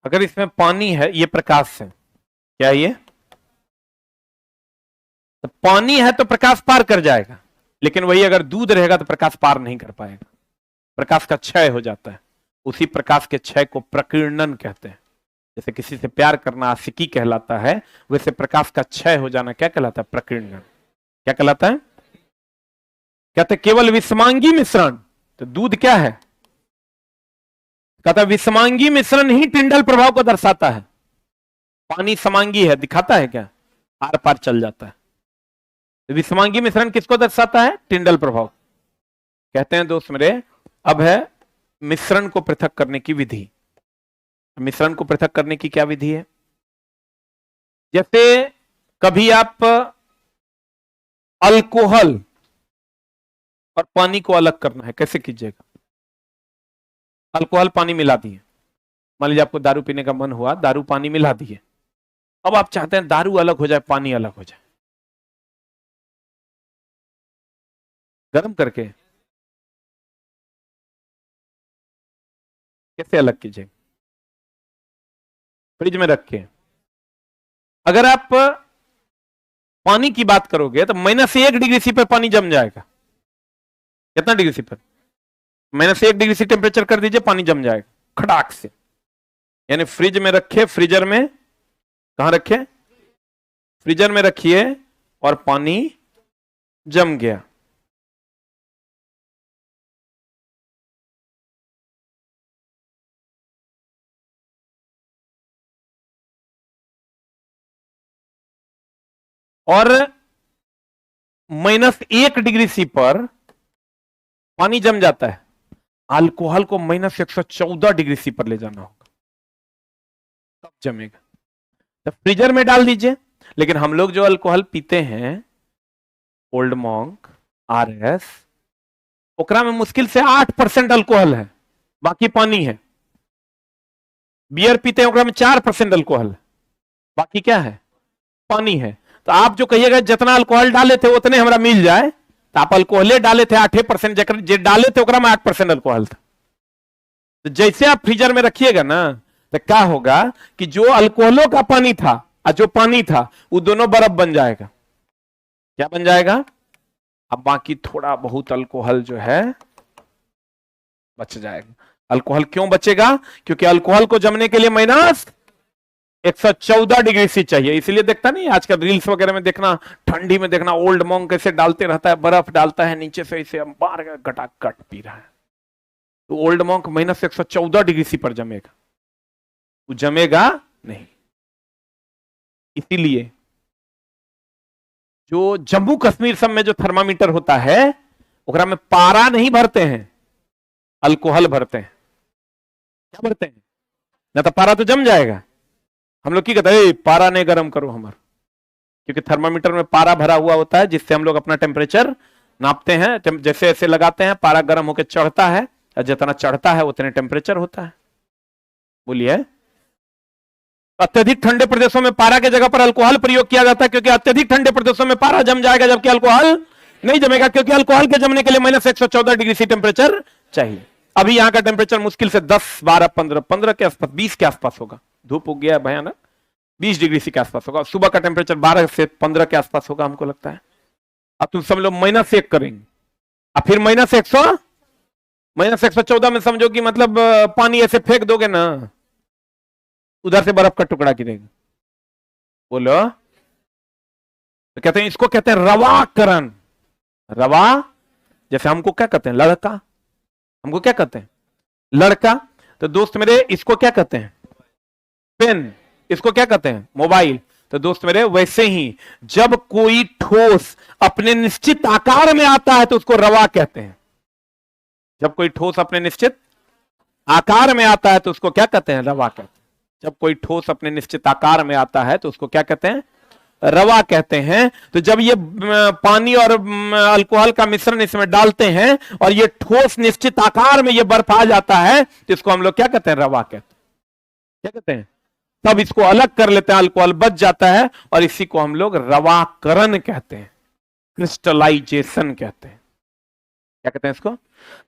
अगर इसमें पानी है, ये प्रकाश है, क्या ये? तो पानी है तो प्रकाश पार कर जाएगा, लेकिन वही अगर दूध रहेगा तो प्रकाश पार नहीं कर पाएगा, प्रकाश का क्षय हो जाता है। उसी प्रकाश के क्षय को प्रकीर्णन कहते हैं। जैसे किसी से प्यार करना आशिकी कहलाता है, वैसे प्रकाश का क्षय हो जाना क्या कहलाता है? प्रकीर्णन। क्या कहलाता है? कहते केवल विषमांगी मिश्रण, तो दूध क्या है? कहता विषमांगी मिश्रण ही टिंडल प्रभाव को दर्शाता है। पानी समांगी है, दिखाता है क्या? आर पार चल जाता है। विषमांगी मिश्रण किसको दर्शाता है? टिंडल प्रभाव। कहते हैं दोस्त मेरे, अब है मिश्रण को पृथक करने की विधि। मिश्रण को पृथक करने की क्या विधि है? जैसे कभी आप अल्कोहल और पानी को अलग करना है, कैसे कीजिएगा? अल्कोहल पानी मिला दिए। मान लीजिए आपको दारू पीने का मन हुआ, दारू पानी मिला दिए। अब आप चाहते हैं दारू अलग हो जाए, पानी अलग हो जाए, गर्म करके कैसे अलग कीजिए? फ्रिज में रख के। अगर आप पानी की बात करोगे तो -1 डिग्री सी पर पानी जम जाएगा। कितना डिग्री सी पर? -1 डिग्री सी टेम्परेचर कर दीजिए, पानी जम जाएगा खटाक से। यानी फ्रिज में रखे, फ्रीजर में, कहां रखे? फ्रीजर में रखिए और पानी जम गया। और -1 डिग्री सी पर पानी जम जाता है, अल्कोहल को -114 डिग्री सी पर ले जाना होगा, तब जमेगा। तो फ्रीजर में डाल दीजिए। लेकिन हम लोग जो अल्कोहल पीते हैं, ओल्ड मॉन्क, आरएस, ओकरा में मुश्किल से 8% अल्कोहल है, बाकी पानी है। बियर पीते हैं, ओकरा में 4% अल्कोहल है, बाकी क्या है? पानी है। तो आप जो कहिएगा जितना अल्कोहल डाले थे उतने हमरा मिल जाए, तो आप अल्कोहले डाले थे 8%, जे डाले थे ओकरा में 8% अल्कोहल था। तो जैसे आप फ्रीजर में रखिएगा ना, तो क्या होगा कि जो अल्कोहलों का पानी था और जो पानी था वो दोनों बर्फ बन जाएगा। क्या बन जाएगा? अब बाकी थोड़ा बहुत अल्कोहल जो है बच जाएगा। अल्कोहल क्यों बचेगा? क्योंकि अल्कोहल को जमने के लिए -114 डिग्री सी चाहिए। इसलिए देखता नहीं आजकल रील्स वगैरह में देखना, ठंडी में देखना ओल्ड मॉन्क कैसे डालते रहता है, बर्फ डालता है नीचे से, इसे बार गटागट पी रहा है। तो ओल्ड मॉन्क -114 डिग्री सी पर जमेगा, वो जमेगा नहीं। इसीलिए जो जम्मू कश्मीर सब में जो थर्मामीटर होता है, ओकरा में पारा नहीं भरते हैं, अल्कोहल भरते हैं। क्या भरते हैं? ना तो पारा तो जम जाएगा। हम लोग की कहते हैं पारा नहीं गर्म करो हमारा, क्योंकि थर्मामीटर में पारा भरा हुआ होता है, जिससे हम लोग अपना टेम्परेचर नापते हैं। जैसे ऐसे लगाते हैं, पारा गर्म होकर चढ़ता है, और जितना चढ़ता है उतने टेम्परेचर होता है। बोलिए। अत्यधिक ठंडे प्रदेशों में पारा के जगह पर अल्कोहल प्रयोग किया जाता है, क्योंकि अत्यधिक ठंडे प्रदेशों में पारा जम जाएगा, जबकि अल्कोहल नहीं जमेगा, क्योंकि अल्कोहल के जमने के लिए -114 डिग्री सी टेम्परेचर चाहिए। अभी यहां का टेम्परेचर मुश्किल से 10, 12, 15 के आसपास, 20 के आसपास होगा। धूप हो गया भयानक, 20 डिग्री सी के आसपास होगा। सुबह का टेम्परेचर 12 से 15 के आसपास होगा, हमको लगता है। अब तुम समझ लो -1 करेंगे, अब फिर -114 में समझो कि मतलब पानी ऐसे फेंक दोगे ना, उधर से बर्फ का टुकड़ा गिरेगा। बोलो। तो कहते हैं, इसको कहते हैं रवाकरण। रवा, जैसे हमको क्या कहते हैं? लड़का। हमको क्या कहते हैं? लड़का। तो दोस्त मेरे, इसको क्या कहते हैं? पेन। इसको क्या कहते हैं? मोबाइल। तो दोस्त मेरे, वैसे ही जब कोई ठोस अपने निश्चित आकार में आता है तो उसको रवा कहते हैं। जब कोई ठोस अपने निश्चित आकार में आता है तो उसको क्या कहते हैं? रवा कहते हैं। जब कोई ठोस अपने निश्चित आकार में आता है तो उसको क्या कहते हैं? रवा कहते हैं। तो जब ये पानी और अल्कोहल का मिश्रण इसमें डालते हैं और ये ठोस निश्चित आकार में ये बर्फ आ जाता है, तो इसको हम लोग क्या कहते हैं? रवा कहते हैं। क्या कहते हैं? तब इसको अलग कर लेते हैं, अल्कोहल बच जाता है, और इसी को हम लोग रवाकरण कहते हैं, क्रिस्टलाइजेशन कहते हैं। क्या कहते हैं इसको?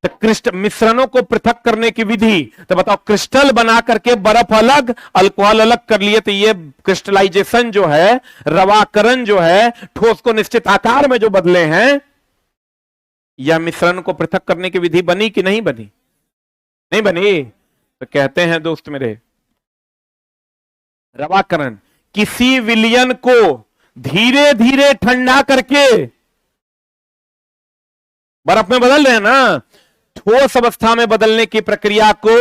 तो क्रिस्टल मिश्रणों को पृथक करने की विधि, तो बताओ, क्रिस्टल बना करके बर्फ अलग, अल्कोहल अलग कर लिए, तो ये क्रिस्टलाइजेशन जो है, रवाकरण जो है, ठोस को निश्चित आकार में जो बदले हैं, यह मिश्रण को पृथक करने की विधि बनी कि नहीं बनी? नहीं बनी। तो कहते हैं दोस्त मेरे, रवाकरण किसी विलयन को धीरे धीरे ठंडा करके बर्फ में बदल रहे हैं ना, ठोस अवस्था में बदलने की प्रक्रिया को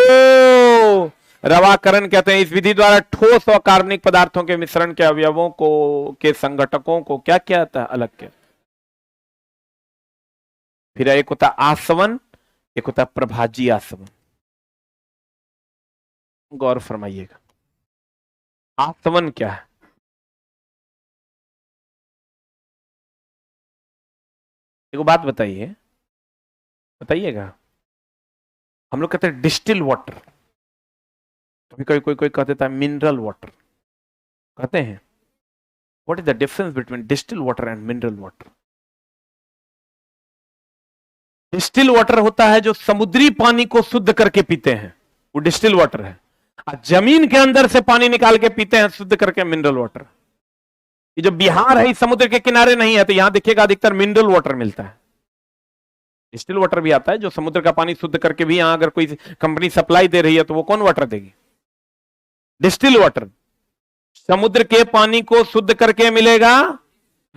रवाकरण कहते हैं। इस विधि द्वारा ठोस और कार्बनिक पदार्थों के मिश्रण के अवयवों को, के संघटकों को क्या किया जाता है? अलग किया। फिर एक होता आसवन, एक होता प्रभाजी आसवन। गौर फरमाइएगा, आसवन क्या है? एक बात बताइए, बताइएगा, हम लोग कहते हैं डिस्टिल वाटर, कभी कोई कह देता है मिनरल वाटर, कहते हैं। What is the difference between distil water and mineral water? Distil water होता है जो समुद्री पानी को शुद्ध करके पीते हैं, वो डिस्टिल वाटर है। जमीन के अंदर से पानी निकाल के पीते हैं शुद्ध करके, मिनरल वाटर। ये जो बिहार है, समुद्र के किनारे नहीं है, तो यहां देखिएगा अधिकतर मिनरल वाटर मिलता है। डिस्टिल वाटर भी आता है जो समुद्र का पानी शुद्ध करके भी, यहां अगर कोई कंपनी सप्लाई दे रही है तो वो कौन वाटर देगी? Distil water. समुद्र के पानी को शुद्ध करके मिलेगा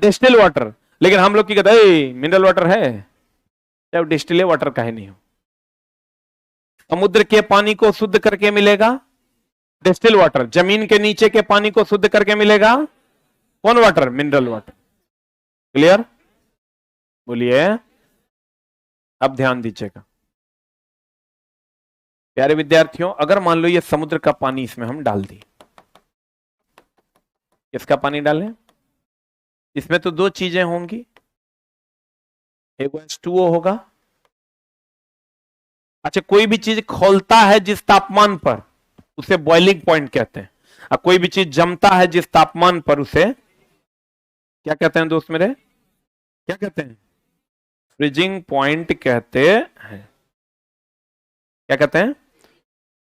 डिस्टिल वाटर, लेकिन हम लोग की कहते हैं मिनरल वाटर है, चाहे डिस्टिल वाटर का ही नहीं हो। समुद्र के पानी को शुद्ध करके मिलेगा डिस्टिल वाटर, जमीन के नीचे के पानी को शुद्ध करके मिलेगा कौन वाटर? Mineral water. क्लियर? बोलिए, अब ध्यान दीजिएगा प्यारे विद्यार्थियों। अगर मान लो ये समुद्र का पानी इसमें हम डाल दिए, किसका पानी डालें? इसमें तो दो चीजें होंगी, एक H2O होगा। अच्छा, कोई भी चीज खौलता है जिस तापमान पर, उसे बॉइलिंग पॉइंट कहते हैं, और कोई भी चीज जमता है जिस तापमान पर, उसे क्या कहते हैं दोस्त मेरे? क्या कहते हैं? फ्रीजिंग पॉइंट कहते हैं। क्या कहते हैं?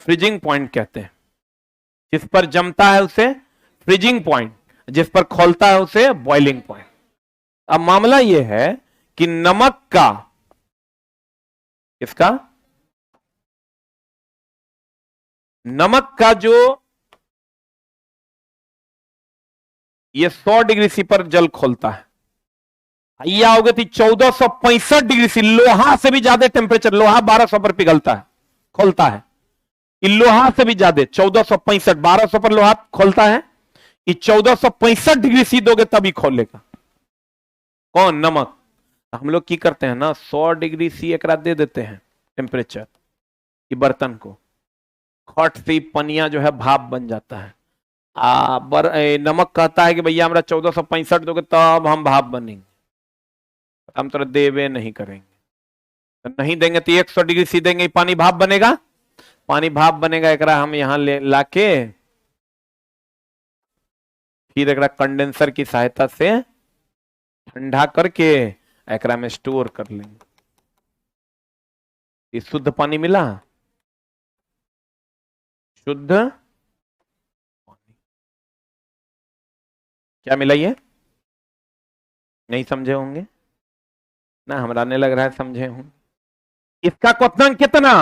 फ्रीजिंग पॉइंट कहते हैं। जिस पर जमता है उसे फ्रीजिंग पॉइंट, जिस पर खौलता है उसे बॉइलिंग पॉइंट। अब मामला यह है कि नमक का, इसका नमक का जो ये 100 डिग्री सी पर जल खोलता है, ये आओगे थी 1465 डिग्री सी, लोहा से भी ज्यादा टेम्परेचर, लोहा 1200 पर पिघलता है, खोलता है। ये लोहा से भी ज्यादा 1465, 1200 पर लोहा खोलता है, ये 1465 डिग्री सी दोगे तभी खोलेगा। कौन? नमक। हम लोग की करते हैं ना, 100 डिग्री सी एक रात दे देते हैं टेम्परेचर, ये बर्तन को, खट से पनिया जो है भाप बन जाता है। नमक कहता है कि भैया हमरा 1465 दोगे तब हम भाप बनेंगे, हम तो देवे नहीं करेंगे, तो नहीं देंगे तो 100 डिग्री सी देंगे, पानी भाप बनेगा। पानी भाप बनेगा, एक हम यहां लाके फिर एक कंडेंसर की सहायता से ठंडा करके एकरा में स्टोर कर लेंगे। ये शुद्ध पानी मिला, शुद्ध पानी। क्या मिला? ये नहीं समझे होंगे ना, हमरा ने लग रहा है समझे होंगे। इसका क्वथनांक कितना?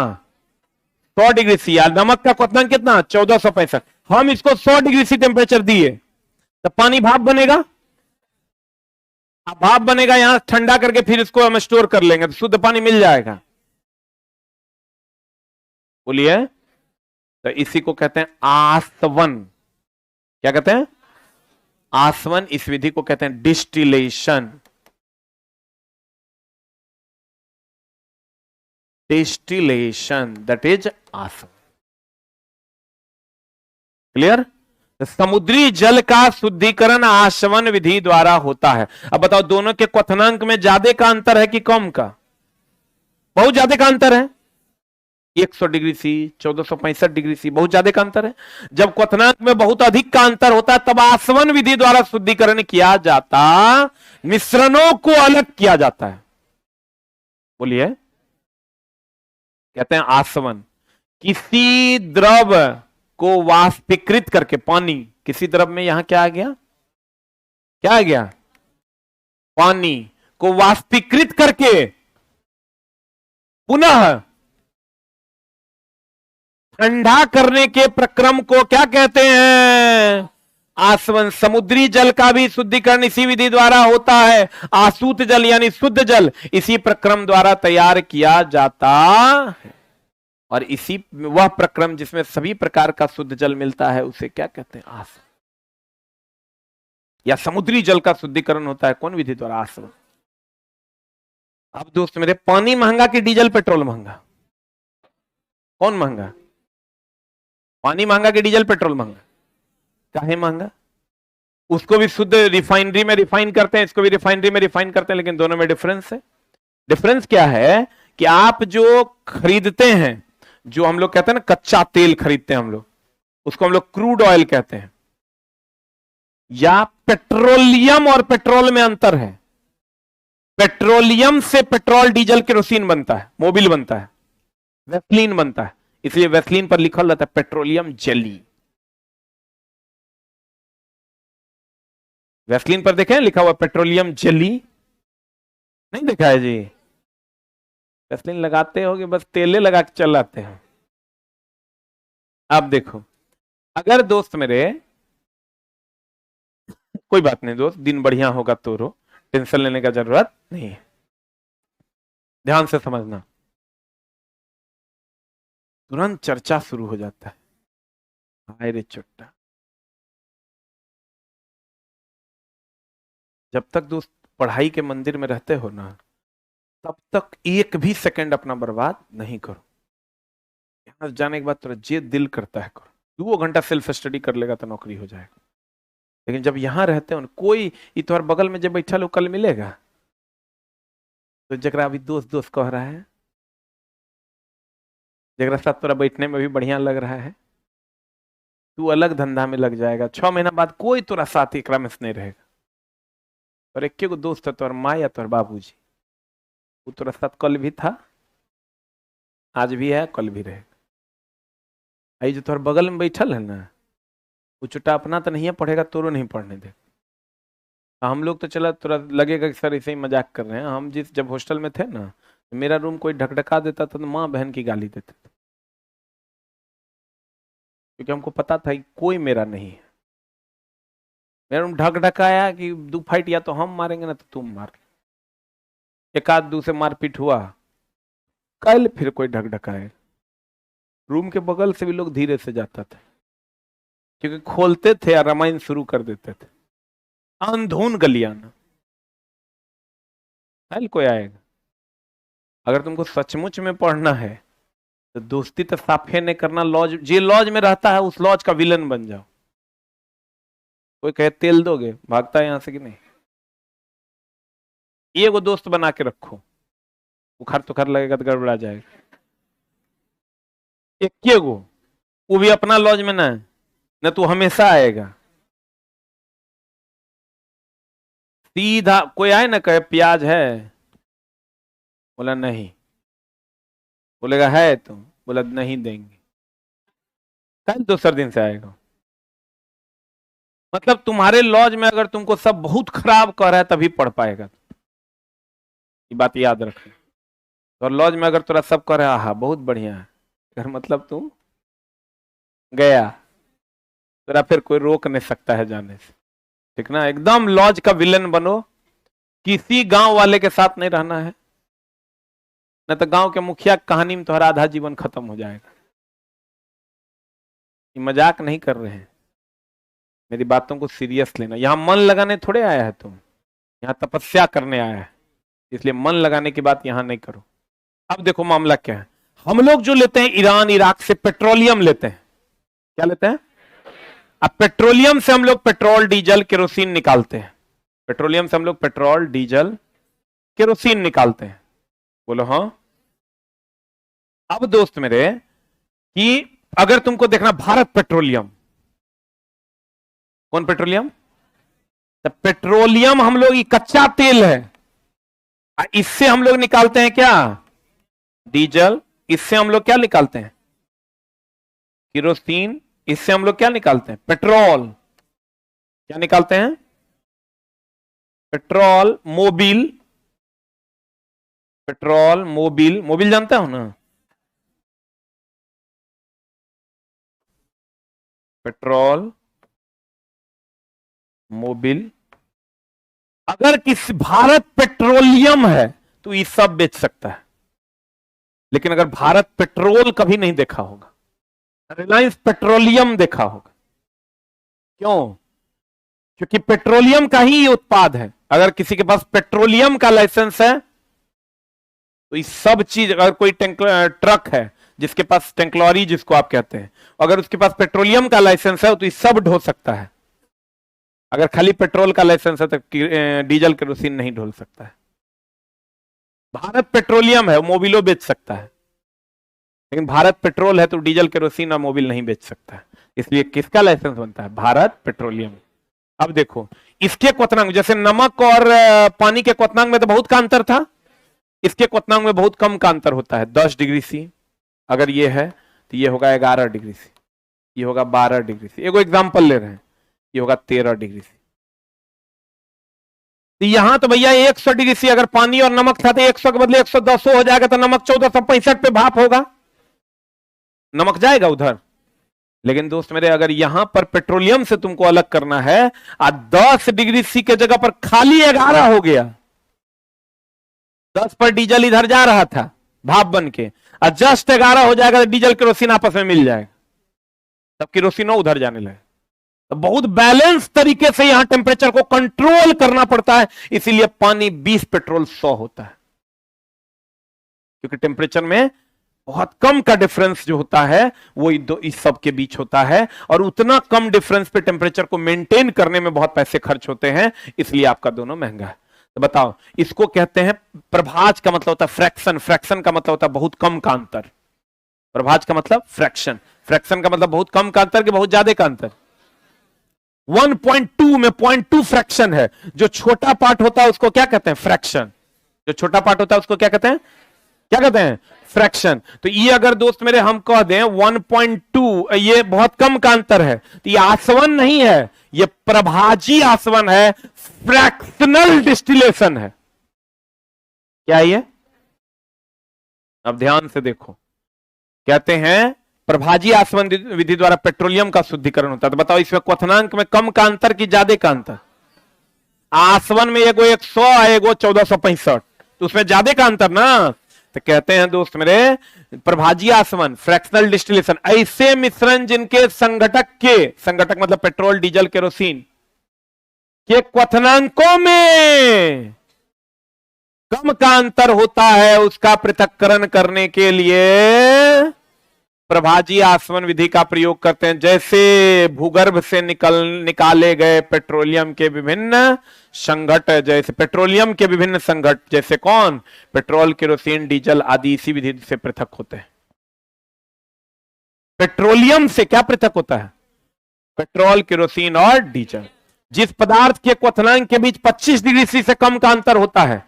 100 डिग्री सी। नमक का क्वथनांक कितना? 1465। हम इसको 100 डिग्री सी टेम्परेचर दिए तो पानी भाप बनेगा। अब भाप बनेगा, यहां ठंडा करके फिर इसको हम स्टोर कर लेंगे तो शुद्ध पानी मिल जाएगा। बोलिए, तो इसी को कहते हैं आसवन। क्या कहते हैं? आसवन। इस विधि को कहते हैं डिस्टिलेशन। डिस्टिलेशन, दैट इज आसवन। क्लियर? समुद्री जल का शुद्धिकरण आसवन विधि द्वारा होता है। अब बताओ, दोनों के क्वथनांक में ज्यादा का अंतर है कि कम का? बहुत ज्यादा का अंतर है। 100 डिग्री सी, 1465 डिग्री सी, बहुत ज्यादा का अंतर है। जब क्वथनांक में बहुत अधिक का अंतर होता है तब आसवन विधि द्वारा शुद्धिकरण किया जाता, मिश्रणों को अलग किया जाता है। बोलिए, कहते हैं आसवन। किसी द्रव को वाष्पीकृत करके, पानी, किसी द्रव में यहां क्या आ गया? क्या आ गया? पानी को वाष्पीकृत करके पुनः ठंडा करने के प्रक्रम को क्या कहते हैं? आसवन। समुद्री जल का भी शुद्धिकरण इसी विधि द्वारा होता है। आसूत जल यानी शुद्ध जल इसी प्रक्रम द्वारा तैयार किया जाता है, और इसी वह प्रक्रम जिसमें सभी प्रकार का शुद्ध जल मिलता है उसे क्या कहते हैं? आसवन। या समुद्री जल का शुद्धिकरण होता है कौन विधि द्वारा? आसवन। अब दोस्त मेरे, पानी महंगा कि डीजल पेट्रोल महंगा? कौन महंगा? पानी महंगा कि डीजल पेट्रोल महंगा? काहे महंगा? उसको भी शुद्ध रिफाइनरी में रिफाइन करते हैं, इसको भी रिफाइनरी में रिफाइन करते हैं, लेकिन दोनों में डिफरेंस है। डिफरेंस क्या है कि आप जो खरीदते हैं जो हम लोग कहते हैं ना कच्चा तेल खरीदते हैं हम लोग, उसको हम लोग क्रूड ऑयल कहते हैं। या पेट्रोलियम और पेट्रोल में अंतर है। पेट्रोलियम से पेट्रोल, डीजल, केरोसिन बनता है, मोबिल बनता है, वैसलीन बनता है। इसलिए वैसलीन पर लिखा रहता है पेट्रोलियम जेली। वैसलीन पर देखें लिखा हुआ पेट्रोलियम जेली, नहीं देखा है जी? वैसलीन लगाते हो कि बस तेले लगा के चल आते हैं? आप देखो, अगर दोस्त मेरे, कोई बात नहीं दोस्त, दिन बढ़िया होगा तो रो, टेंशन लेने का जरूरत नहीं है, ध्यान से समझना। तुरंत चर्चा शुरू हो जाता है, हाय रे चुट्टा। जब तक दोस्त पढ़ाई के मंदिर में रहते हो ना, तब तक एक भी सेकंड अपना बर्बाद नहीं करो। यहां जाने के बाद तुरा जे दिल करता है करो, 2 घंटा सेल्फ स्टडी कर लेगा तो नौकरी हो जाएगा। लेकिन जब यहां रहते हो, कोई तुम्हारे बगल में जब बैठा लो कल मिलेगा, तो जरा अभी दोस्त दोस्त कह रहा है, जरा साथ तोरा बैठने में भी बढ़िया लग रहा है, तू अलग धंधा में लग जाएगा। 6 महीना बाद कोई तोरा साथ एकरा में नहीं रहेगा। और एक को दोस्त है तोर माँ या तोर बाबूजी, वो तोरा साथ कल भी था, आज भी है, कल भी रहेगा। जो तोर बगल में बैठल है ना, वो चुटा अपना तो नहीं है पढ़ेगा, तोरो नहीं पढ़ने दे। हम लोग तो चला तोरा लगेगा कि सर ऐसे ही मजाक कर रहे हैं। हम जब हॉस्टल में थे ना, मेरा रूम कोई ढकढका देता था तो माँ बहन की गाली देते थे, क्योंकि हमको पता था कि कोई मेरा नहीं है। मेरा रूम ढकढकाया कि 2 फाइट या तो हम मारेंगे ना तो तुम मार, एक आध 2 से मारपीट हुआ, कल फिर कोई ढकढकाए। रूम के बगल से भी लोग धीरे से जाता था, क्योंकि खोलते थे और रामायण शुरू कर देते थे। अंधुन गलियाना, कल कोई आएगा। अगर तुमको सचमुच में पढ़ना है तो दोस्ती तो साफे नहीं करना, लॉज जे लॉज में रहता है उस लॉज का विलन बन जाओ। कोई कहे तेल दोगे, भागता है यहां से कि नहीं। ये वो दोस्त बना के रखो, बुखार तुखार लगेगा तो गड़बड़ा जाएगा। एक गो, वो भी अपना लॉज में ना, न तू हमेशा आएगा। सीधा कोई आए ना कहे प्याज है, बोला नहीं, बोलेगा है तो, बोला नहीं देंगे, कल दूसरे दिन से आएगा। मतलब तुम्हारे लॉज में अगर तुमको सब बहुत खराब कह रहा है तभी पढ़ पाएगा, ये बात याद रखना। और लॉज में अगर तुरा सब कह रहा है हाँ बहुत बढ़िया है, अगर मतलब तू गया, तेरा फिर कोई रोक नहीं सकता है जाने से, ठीक ना। एकदम लॉज का विलन बनो, किसी गांव वाले के साथ नहीं रहना है, न तो गांव के मुखिया कहानी में तुम्हारा आधा जीवन खत्म हो जाएगा। ये मजाक नहीं कर रहे हैं, मेरी बातों को सीरियस लेना। यहां मन लगाने थोड़े आया है तुम, यहां तपस्या करने आया है, इसलिए मन लगाने की बात यहां नहीं करो। अब देखो मामला क्या है। हम लोग जो लेते हैं ईरान इराक से पेट्रोलियम लेते हैं, क्या लेते हैं? अब पेट्रोलियम से हम लोग पेट्रोल डीजल केरोसिन निकालते हैं, पेट्रोलियम से हम लोग पेट्रोल डीजल केरोसिन निकालते हैं, बोलो हाँ। अब दोस्त मेरे, कि अगर तुमको देखना भारत पेट्रोलियम, कौन पेट्रोलियम? तो पेट्रोलियम हम लोग, ये कच्चा तेल है, इससे हम लोग निकालते हैं क्या? डीजल। इससे हम लोग क्या निकालते हैं? केरोसिन। इससे हम लोग क्या निकालते हैं? पेट्रोल। क्या निकालते हैं? Petrol mobil. Petrol mobil, mobil जानता हूं ना, पेट्रोल मोबिल। अगर किसी भारत पेट्रोलियम है तो ये सब बेच सकता है, लेकिन अगर भारत पेट्रोल कभी नहीं देखा होगा, रिलायंस पेट्रोलियम देखा होगा। क्यों? क्योंकि पेट्रोलियम का ही ये उत्पाद है। अगर किसी के पास पेट्रोलियम का लाइसेंस है तो ये सब चीज, अगर कोई ट्रक है जिसके पास टैंकलॉरी जिसको आप कहते हैं, अगर उसके पास पेट्रोलियम का लाइसेंस है तो ये सब ढो सकता है। अगर खाली पेट्रोल का लाइसेंस है तो डीजल केरोसिन नहीं ढोल सकता है। भारत पेट्रोलियम है, मोबिलो बेच सकता है, लेकिन भारत पेट्रोल है तो डीजल केरोसिन और मोबिल नहीं बेच सकता, इसलिए किसका लाइसेंस बनता है? भारत पेट्रोलियम। अब देखो इसके क्वथनांक, जैसे नमक और पानी के क्वथनांक में तो बहुत का अंतर था, इसके क्वथनांक में बहुत कम का अंतर होता है। 10 डिग्री सी अगर ये है तो ये होगा 11 डिग्री सी, ये होगा 12 डिग्री सी। एक एग्जाम्पल ले रहे हैं, ये होगा 13 डिग्री सी। तो यहां तो भैया 100 डिग्री सी अगर पानी और नमक था तो 100 के बदले 110 हो जाएगा, तो नमक 1465 पे भाप होगा, नमक जाएगा उधर। लेकिन दोस्त मेरे अगर यहां पर पेट्रोलियम से तुमको अलग करना है, 10 डिग्री सी के जगह पर खाली 11 हो गया, 10 पर डीजल इधर जा रहा था भाप बन के, और जस्ट 11 हो जाएगा तो डीजल केरोसिन आपस में मिल जाएगा, तब केरोसिनो उधर जाने लगे। तो बहुत बैलेंस तरीके से यहां टेम्परेचर को कंट्रोल करना पड़ता है, इसीलिए पानी 20, पेट्रोल 100 होता है, क्योंकि टेम्परेचर में बहुत कम का डिफरेंस जो होता है वो इस सब के बीच होता है, और उतना कम डिफरेंस पे टेम्परेचर को मेंटेन करने में बहुत पैसे खर्च होते हैं, इसलिए आपका दोनों महंगा है। तो बताओ, इसको कहते हैं प्रभाज का मतलब होता है फ्रैक्शन, फ्रैक्शन का मतलब होता है बहुत कम का अंतर। प्रभाज का मतलब फ्रैक्शन, फ्रैक्शन का मतलब बहुत कम का अंतर कि बहुत ज्यादा का अंतर। 1.2 में 0.2 फ्रैक्शन है, जो छोटा पार्ट होता है उसको क्या कहते हैं? फ्रैक्शन। जो छोटा पार्ट होता है उसको क्या कहते हैं? क्या कहते हैं? फ्रैक्शन। तो ये अगर दोस्त मेरे हम कह दें 1.2 ये बहुत कम का अंतर है, तो ये आसवन नहीं है, ये प्रभाजी आसवन है, फ्रैक्शनल डिस्टिलेशन है। क्या है ये? अब ध्यान से देखो, कहते हैं प्रभाजी आसवन विधि द्वारा पेट्रोलियम का शुद्धिकरण होता है। तो बताओ इसमें क्वथनांक में कम का अंतर कि ज्यादा का अंतर? आसवन में एगो 100 एगो 1465, तो उसमें ज्यादा का अंतर ना। तो कहते हैं दोस्त मेरे प्रभाजी आसवन फ्रैक्शनल डिस्टिलेशन, ऐसे मिश्रण जिनके संघटक मतलब पेट्रोल डीजल केरोसिन के क्वथनांकों में कम का अंतर होता है, उसका पृथक्करण करने के लिए प्रभाजी आसवन विधि का प्रयोग करते हैं। जैसे भूगर्भ से निकाले गए पेट्रोलियम के विभिन्न संघट, जैसे पेट्रोलियम के विभिन्न संघट जैसे कौन? पेट्रोल, केरोसिन, डीजल आदि इसी विधि से पृथक होते हैं। पेट्रोलियम से क्या पृथक होता है? पेट्रोल, केरोसिन और डीजल। जिस पदार्थ के क्वथनांक के बीच 25 डिग्री सी से कम का अंतर होता है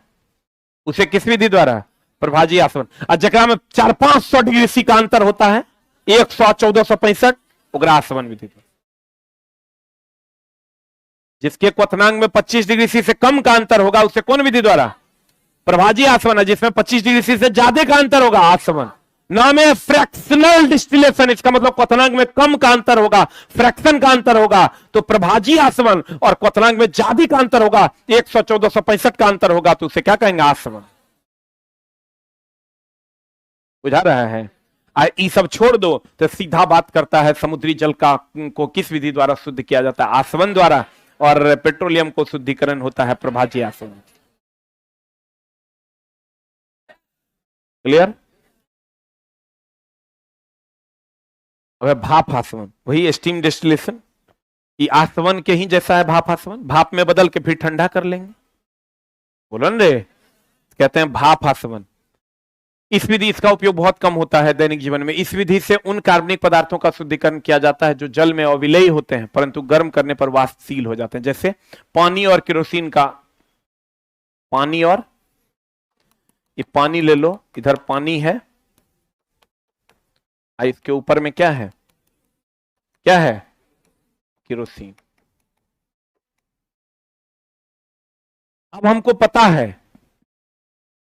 उसे किस विधि द्वारा? प्रभाजी आसवन। और जगह में 400-500 डिग्री सी का अंतर होता है, 100, 1465, उग्र आसवन विधि। जिसके क्वथनांक में 25 डिग्री सी से कम का अंतर होगा उसे कौन विधि द्वारा? प्रभाजी आसवन। जिसमें 25 डिग्री सी से ज्यादा का अंतर होगा, आसवन। नाम है फ्रैक्शनल डिस्टिलेशन, इसका मतलब क्वथनांक में कम का अंतर होगा, फ्रैक्शन का अंतर होगा, तो प्रभाजी आसवन। और क्वथनांक में ज्यादा का अंतर होगा, 100, 1465 का अंतर होगा, तो उसे क्या कहेंगे? आसवन। बुझा रहा है? ये सब छोड़ दो तो सीधा बात करता है समुद्री जल को किस विधि द्वारा शुद्ध किया जाता है? आसवन द्वारा। और पेट्रोलियम को शुद्धिकरण होता है प्रभाजी आसवन। क्लियर? अब भाप आसवन, वही स्टीम डिस्टिलेशन, ये आसवन के ही जैसा है भाप आसवन। भाप में बदल के फिर ठंडा कर लेंगे, बोलो न रे, कहते हैं भाप आसवन। इस विधि, इसका उपयोग बहुत कम होता है दैनिक जीवन में। इस विधि से उन कार्बनिक पदार्थों का शुद्धिकरण किया जाता है जो जल में अविलेय होते हैं परंतु गर्म करने पर वाष्पशील हो जाते हैं। जैसे पानी और केरोसिन का, पानी और ये पानी ले लो, इधर पानी है, इसके ऊपर में क्या है? क्या है? केरोसिन। अब हमको पता है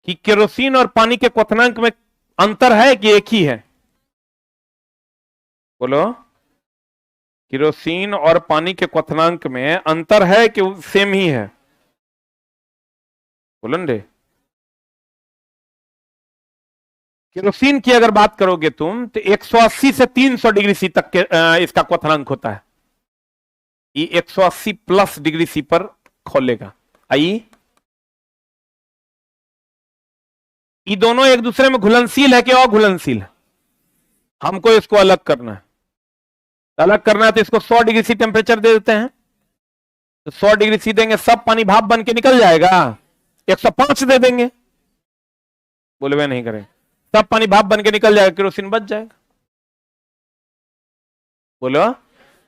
कि केरोसिन और पानी के क्वथनांक में अंतर है कि एक ही है? बोलो, केरोसिन और पानी के क्वथनांक में अंतर है कि सेम ही है? बोलो न रे। केरोसिन की अगर बात करोगे तुम तो 180 से 300 डिग्री सी तक के इसका क्वथनांक होता है। ये 180 प्लस डिग्री सी पर खोलेगा। आई, ये दोनों एक दूसरे में घुलनशील है कि अघुलनशील है? हमको इसको अलग करना है। अलग करना है तो इसको 100 डिग्री सी टेम्परेचर दे देते हैं, तो 100 डिग्री सी देंगे, सब पानी भाप बन के निकल जाएगा। 105 दे देंगे, बोले वे नहीं करें, सब पानी भाप बन के निकल जाएगा, केरोसिन बच जाएगा। बोलो,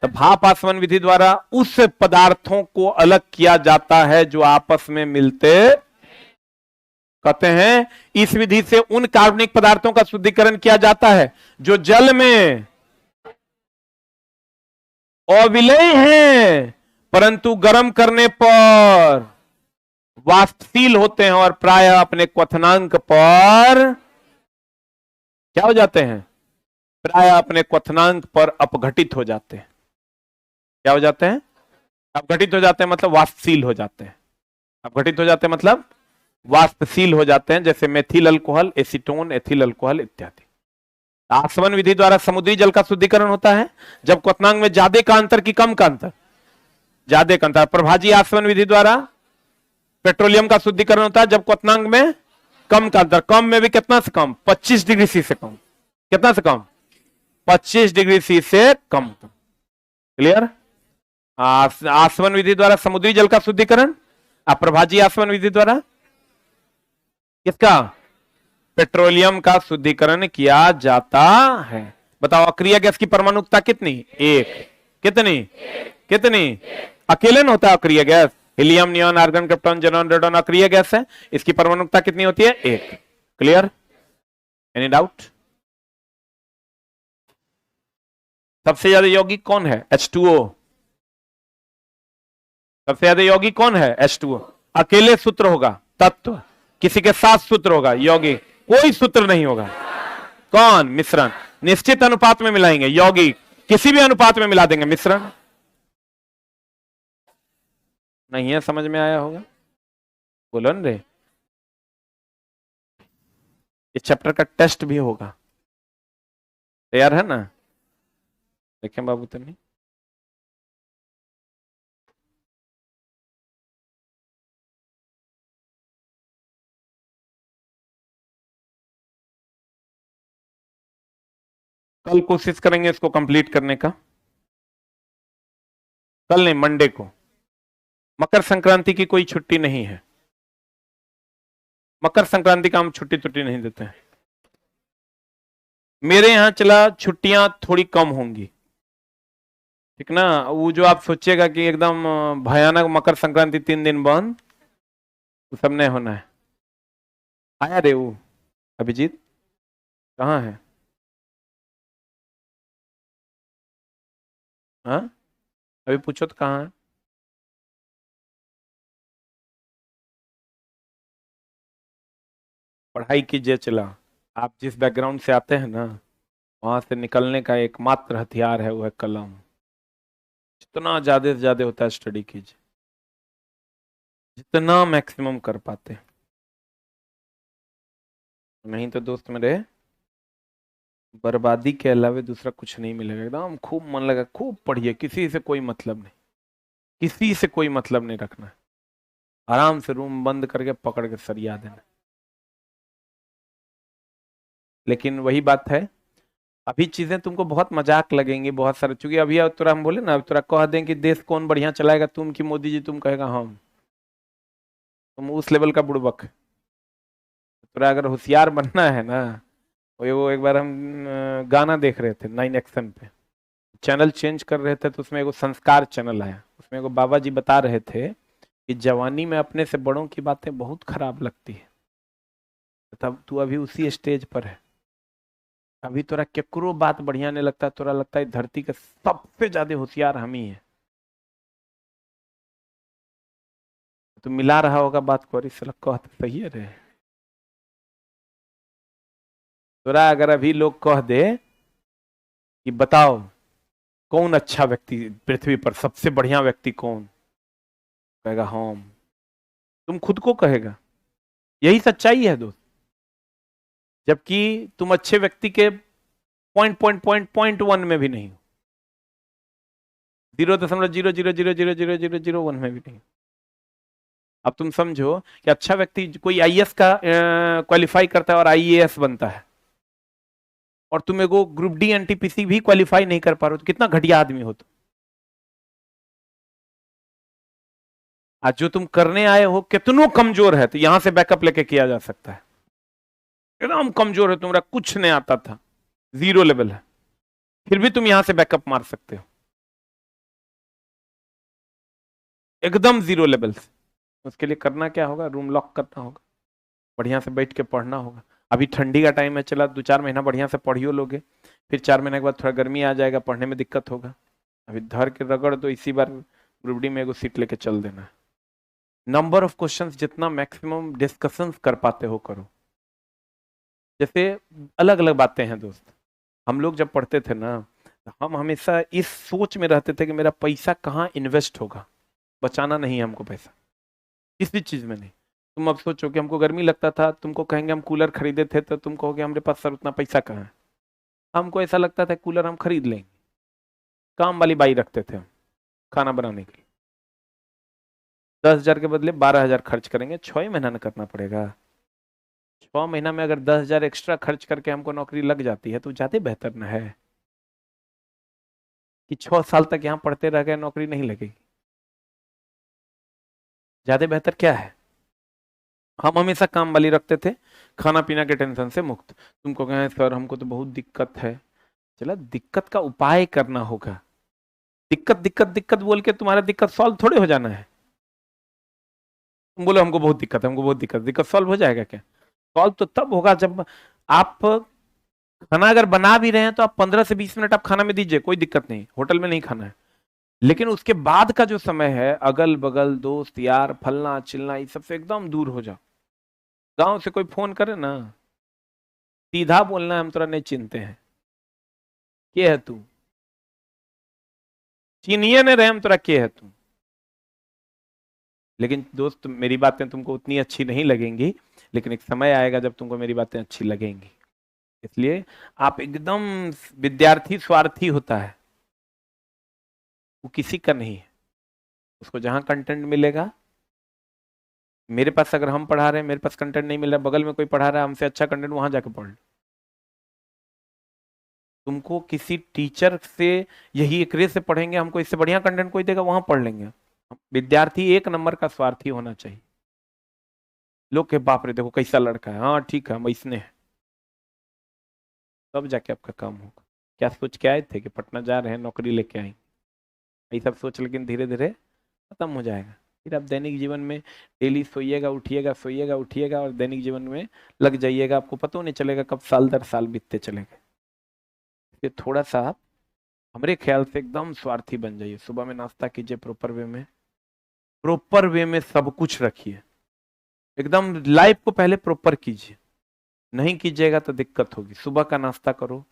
तो भाप आसवन विधि द्वारा उस पदार्थों को अलग किया जाता है जो आपस में मिलते, कहते हैं इस विधि से उन कार्बनिक पदार्थों का शुद्धिकरण किया जाता है जो जल में अविलेय हैं परंतु गर्म करने पर वाष्पशील होते हैं और प्राय अपने क्वथनांक पर क्या हो जाते हैं, प्राय अपने क्वथनांक पर अपघटित हो जाते हैं। क्या हो जाते हैं, अपघटित हो जाते हैं मतलब वाष्पशील हो जाते हैं। अपघटित हो जाते हैं मतलब वाष्पशील हो जाते हैं, जैसे methyl alcohol, acetone, ethyl alcohol इत्यादि। आसवन विधि द्वारा समुद्री जल का शुद्धिकरण होता है जब क्वथनांक में ज्यादा का अंतर की कम का अंतर, ज्यादा का अंतर। प्रभाजी आसवन विधि द्वारा पेट्रोलियम का शुद्धिकरण होता है जब क्वथनांक में कम का अंतर, कम में भी कितना से कम, 25 डिग्री सी से कम, कितना से कम, 25 डिग्री सी से कम। क्लियर। आसवन विधि द्वारा समुद्री जल का शुद्धिकरण, प्रभाजी आसवन विधि द्वारा किसका, पेट्रोलियम का शुद्धिकरण किया जाता है। बताओ अक्रिय गैस की परमाणुकता कितनी, एक। कितनी, कितनी, अकेले में होता है अक्रिय gas, helium, neon, argon, krypton, xenon, radon अक्रिय गैस है, इसकी परमाणुकता कितनी होती है, एक। क्लियर। Any doubt. सबसे ज्यादा यौगिक कौन है, H2O। सबसे ज्यादा यौगिक कौन है, H2O। अकेले सूत्र होगा तत्व, किसी के साथ सूत्र होगा यौगिक, कोई सूत्र नहीं होगा। कौन, मिश्रण, निश्चित अनुपात में मिलाएंगे यौगिक, किसी भी अनुपात में मिला देंगे मिश्रण। नहीं है, समझ में आया होगा, बोलो न रे। इस चैप्टर का टेस्ट भी होगा, तैयार है ना। देखें बाबू तनी, कल कोशिश करेंगे इसको कंप्लीट करने का, कल नहीं मंडे को। मकर संक्रांति की कोई छुट्टी नहीं है, मकर संक्रांति का हम छुट्टी नहीं देते हैं। मेरे यहां चला छुट्टियां थोड़ी कम होंगी, ठीक ना। वो जो आप सोचिएगा कि एकदम भयानक मकर संक्रांति 3 दिन बंद, वो सब नहीं होना है। आया रे वो अभिजीत, कहाँ है, हाँ अभी पूछो तो कहाँ है। पढ़ाई कीजिए चला, आप जिस बैकग्राउंड से आते हैं ना, वहां से निकलने का एकमात्र हथियार है वो है कलम। जितना ज्यादा से ज्यादा होता है स्टडी कीजिए, जितना मैक्सिमम कर पाते। नहीं तो दोस्त मेरे बर्बादी के अलावा दूसरा कुछ नहीं मिलेगा। एकदम खूब मन लगा, खूब पढ़िए, किसी से कोई मतलब नहीं, किसी से कोई मतलब नहीं रखना है। आराम से रूम बंद करके पकड़ के सरिया देना। लेकिन वही बात है, अभी चीजें तुमको बहुत मजाक लगेंगी बहुत सारे, चूंकि अभी तुरा हम बोले ना, तुरा कह दें कि देश कौन बढ़िया चलाएगा, तुम कि मोदी जी, तुम कहेगा हम। तुम उस लेवल का बुड़बक। तुरा अगर होशियार बनना है ना, वो एक बार हम गाना देख रहे थे 9 एक्शन पे, चैनल चेंज कर रहे थे, तो उसमें एगो संस्कार चैनल आया, उसमें एगो बाबा जी बता रहे थे कि जवानी में अपने से बड़ों की बातें बहुत खराब लगती है, तब तू अभी उसी स्टेज पर है, अभी तोरा केकरो बात बढ़िया नहीं लगता, तोरा लगता है धरती के सबसे ज्यादा होशियार हम ही है। तो मिला रहा होगा बात को, इस कह तो सही है रे। तोरा अगर अभी लोग कह दे कि बताओ कौन अच्छा व्यक्ति पृथ्वी पर, सबसे बढ़िया व्यक्ति कौन, कहेगा हम, तुम खुद को कहेगा, यही सच्चाई है दोस्त। जबकि तुम अच्छे व्यक्ति के पॉइंट वन में भी नहीं हो, 0.000000001 में भी नहीं। अब तुम समझो कि अच्छा व्यक्ति कोई आईएएस का क्वालिफाई करता है और आईएएस बनता है, और तुम एगो ग्रुप डी एनटीपीसी भी क्वालिफाई नहीं कर पा रहे हो, तो कितना घटिया आदमी हो तुम। आज जो तुम करने आए हो कितनों कमजोर है, तो यहां से बैकअप लेके किया जा सकता है। एकदम कमजोर है, तुम्हारा कुछ नहीं आता था, जीरो लेवल है, फिर भी तुम यहां से बैकअप मार सकते हो एकदम जीरो लेवल से। उसके लिए करना क्या होगा, रूम लॉक करना होगा, बढ़िया से बैठ के पढ़ना होगा। अभी ठंडी का टाइम है, चला 2-4 महीना बढ़िया से पढ़ियो लोगे, फिर 4 महीने के बाद थोड़ा गर्मी आ जाएगा, पढ़ने में दिक्कत होगा। अभी धर के रगड़ दो, इसी बार ग्रुप डी में एगो सीट लेके चल देना है। नंबर ऑफ क्वेश्चंस जितना मैक्सिमम डिस्कशंस कर पाते हो करो। जैसे अलग अलग बातें हैं दोस्त, हम लोग जब पढ़ते थे ना, हम हमेशा इस सोच में रहते थे कि मेरा पैसा कहाँ इन्वेस्ट होगा, बचाना नहीं है हमको पैसा, किसी चीज में नहीं। तुम अब सोचो कि हमको गर्मी लगता था, तुमको कहेंगे हम कूलर खरीदे थे, तो तुम कहोगे हमारे पास सर उतना पैसा कहाँ है। हमको ऐसा लगता था कूलर हम खरीद लेंगे, काम वाली बाई रखते थे हम खाना बनाने के लिए, 10,000 के बदले 12,000 खर्च करेंगे, 6 महीना न करना पड़ेगा। 6 महीना में अगर 10,000 एक्स्ट्रा खर्च करके हमको नौकरी लग जाती है तो ज्यादा बेहतर न है कि 6 साल तक यहाँ पढ़ते रह गए, नौकरी नहीं लगेगी। ज्यादा बेहतर क्या है, हम हमेशा काम वाली रखते थे, खाना पीना के टेंशन से मुक्त। तुमको कहें सर हमको तो बहुत दिक्कत है, चला दिक्कत का उपाय करना होगा। दिक्कत दिक्कत दिक्कत बोल के तुम्हारा दिक्कत सॉल्व थोड़े हो जाना है। तुम बोलो हमको बहुत दिक्कत है, हमको बहुत दिक्कत, दिक्कत सॉल्व हो जाएगा क्या? सॉल्व तो तब होगा जब आप खाना अगर बना भी रहे हैं तो आप 15 से 20 मिनट आप खाना में दीजिए, कोई दिक्कत नहीं, होटल में नहीं खाना है। लेकिन उसके बाद का जो समय है, अगल बगल दोस्त यार फलना चिलना इस सबसे एकदम दूर हो जाओ। गांव से कोई फोन करे ना, सीधा बोलना है हम तोरा नहीं चिनते हैं, के है तू, चिनिए नहीं रहे हम तोरा, के है तू। लेकिन दोस्त मेरी बातें तुमको उतनी अच्छी नहीं लगेंगी, लेकिन एक समय आएगा जब तुमको मेरी बातें अच्छी लगेंगी। इसलिए आप एकदम, विद्यार्थी स्वार्थी होता है, वो किसी का नहीं है, उसको जहां कंटेंट मिलेगा। मेरे पास अगर हम पढ़ा रहे हैं, मेरे पास कंटेंट नहीं मिल रहा, बगल में कोई पढ़ा रहा है हमसे अच्छा कंटेंट, वहां जाके पढ़ लो। तुमको किसी टीचर से यही एक रे से पढ़ेंगे, हमको इससे बढ़िया कंटेंट कोई देगा, वहां पढ़ लेंगे। विद्यार्थी एक नंबर का स्वार्थी होना चाहिए। लोग के बाप रे देखो कैसा लड़का है, हाँ ठीक है हम इसने हैं, तब जाके आपका काम होगा। क्या सोच के आए थे कि पटना जा रहे हैं नौकरी लेके आएंगे, यही सब सोच, लेकिन धीरे धीरे खत्म हो जाएगा। फिर आप दैनिक जीवन में डेली सोइएगा उठिएगा, सोइएगा उठिएगा, और दैनिक जीवन में लग जाइएगा, आपको पता नहीं चलेगा कब साल दर साल बीतते चलेंगे। ये थोड़ा सा आप हमारे ख्याल से एकदम स्वार्थी बन जाइए। सुबह में नाश्ता कीजिए प्रॉपर वे में, प्रॉपर वे में सब कुछ रखिए, एकदम लाइफ को पहले प्रॉपर कीजिए। नहीं कीजिएगा तो दिक्कत होगी। सुबह का नाश्ता करो,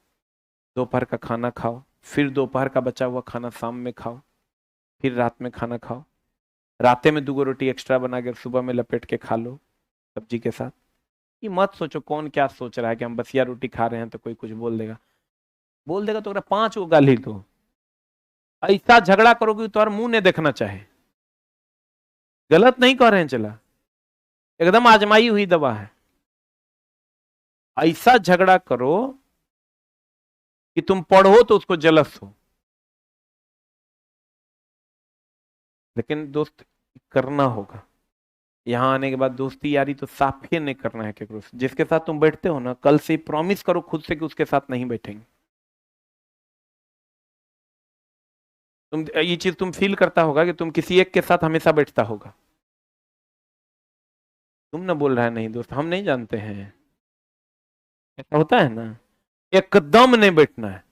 दोपहर का खाना खाओ, फिर दोपहर का बचा हुआ खाना शाम में खाओ, फिर रात में खाना खाओ, राते में 2 रोटी एक्स्ट्रा बना के सुबह में लपेट के खा लो सब्जी के साथ। ये मत सोचो कौन क्या सोच रहा है कि हम बसिया रोटी खा रहे हैं तो कोई कुछ बोल देगा, बोल देगा तो 5 गो गाली दो। ऐसा झगड़ा करोगे तुम्हारा मुंह नहीं देखना चाहे। गलत नहीं कह रहे हैं, चला एकदम आजमाई हुई दवा है। ऐसा झगड़ा करो कि तुम पढ़ो तो उसको जलस हो। लेकिन दोस्त करना होगा, यहां आने के बाद दोस्ती यारी तो साफ ही नहीं करना है केकरो से। जिसके साथ तुम बैठते हो ना, कल से प्रॉमिस करो खुद से कि उसके साथ नहीं बैठेंगे। तुम ये चीज तुम फील करता होगा कि तुम किसी एक के साथ हमेशा बैठता होगा। तुम ना बोल रहा है नहीं दोस्त, हम नहीं जानते हैं, ऐसा होता है ना। एकदम नहीं बैठना है।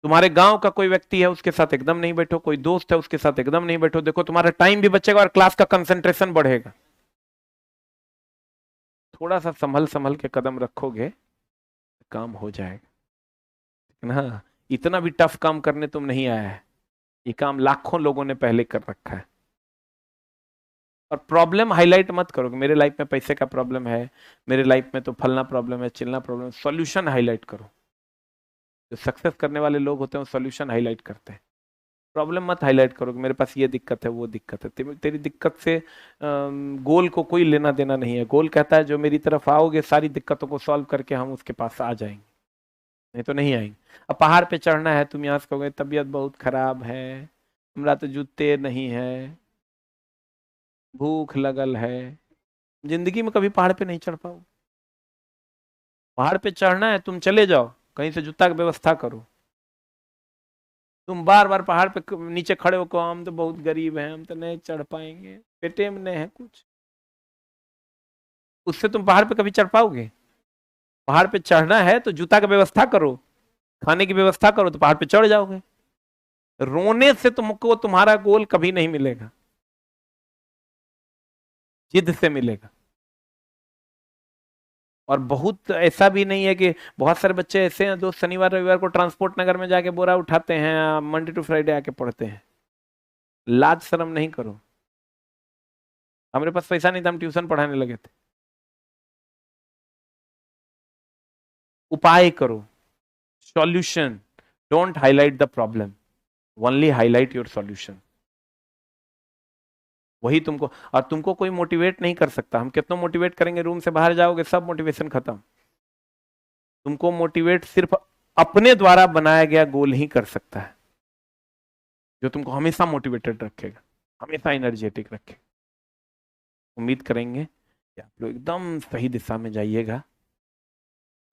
तुम्हारे गांव का कोई व्यक्ति है उसके साथ एकदम नहीं बैठो, कोई दोस्त है उसके साथ एकदम नहीं बैठो। देखो तुम्हारा टाइम भी बचेगा और क्लास का कंसंट्रेशन बढ़ेगा। थोड़ा सा संभल संभल के कदम रखोगे, काम हो जाएगा ना। इतना भी टफ काम करने तुम नहीं आया है, ये काम लाखों लोगों ने पहले कर रखा है। और प्रॉब्लम हाईलाइट मत करो कि मेरे लाइफ में पैसे का प्रॉब्लम है, मेरे लाइफ में तो फलना प्रॉब्लम है, चिलना प्रॉब्लम है। सॉल्यूशन हाईलाइट करो। जो सक्सेस करने वाले लोग होते हैं वो सॉल्यूशन हाईलाइट करते हैं। प्रॉब्लम मत हाईलाइट करो कि मेरे पास ये दिक्कत है वो दिक्कत है। तेरी दिक्कत से गोल को कोई लेना देना नहीं है। गोल कहता है जो मेरी तरफ आओगे सारी दिक्कतों को सॉल्व करके हम उसके पास आ जाएंगे, नहीं तो नहीं आएंगे। अब पहाड़ पे चढ़ना है, तुम यहाँ से कहोगे तबीयत बहुत खराब है, हमरा तो जूते नहीं है, भूख लगल है, जिंदगी में कभी पहाड़ पे नहीं चढ़ पाओ। पहाड़ पे चढ़ना है, तुम चले जाओ, कहीं से जूता की व्यवस्था करो। तुम बार बार पहाड़ पे नीचे खड़े हो, हम तो बहुत गरीब हैं, हम तो नहीं चढ़ पाएंगे, पेटे में नहीं है कुछ, उससे तुम पहाड़ पे कभी चढ़ पाओगे? पहाड़ पे चढ़ना है तो जूता की व्यवस्था करो, खाने की व्यवस्था करो, तो पहाड़ पे चढ़ जाओगे। रोने से तुमको तुम्हारा गोल कभी नहीं मिलेगा, जिद से मिलेगा। और बहुत ऐसा भी नहीं है कि बहुत सारे बच्चे ऐसे हैं जो शनिवार रविवार को ट्रांसपोर्ट नगर में जाके बोरा उठाते हैं, मंडे टू फ्राइडे आके पढ़ते हैं। लाज शर्म नहीं करो। हमारे पास पैसा नहीं था, हम ट्यूशन पढ़ाने लगे थे। उपाय करो, solution. Don't highlight the problem, only highlight your solution. वही तुमको, और तुमको कोई मोटिवेट नहीं कर सकता। हम कितना मोटिवेट करेंगे, रूम से बाहर जाओगे सब मोटिवेशन खत्म। तुमको मोटिवेट सिर्फ अपने द्वारा बनाया गया गोल ही कर सकता है, जो तुमको हमेशा मोटिवेटेड रखेगा, हमेशा एनर्जेटिक रखेगा। उम्मीद करेंगे कि आप लोग एकदम सही दिशा में जाइएगा,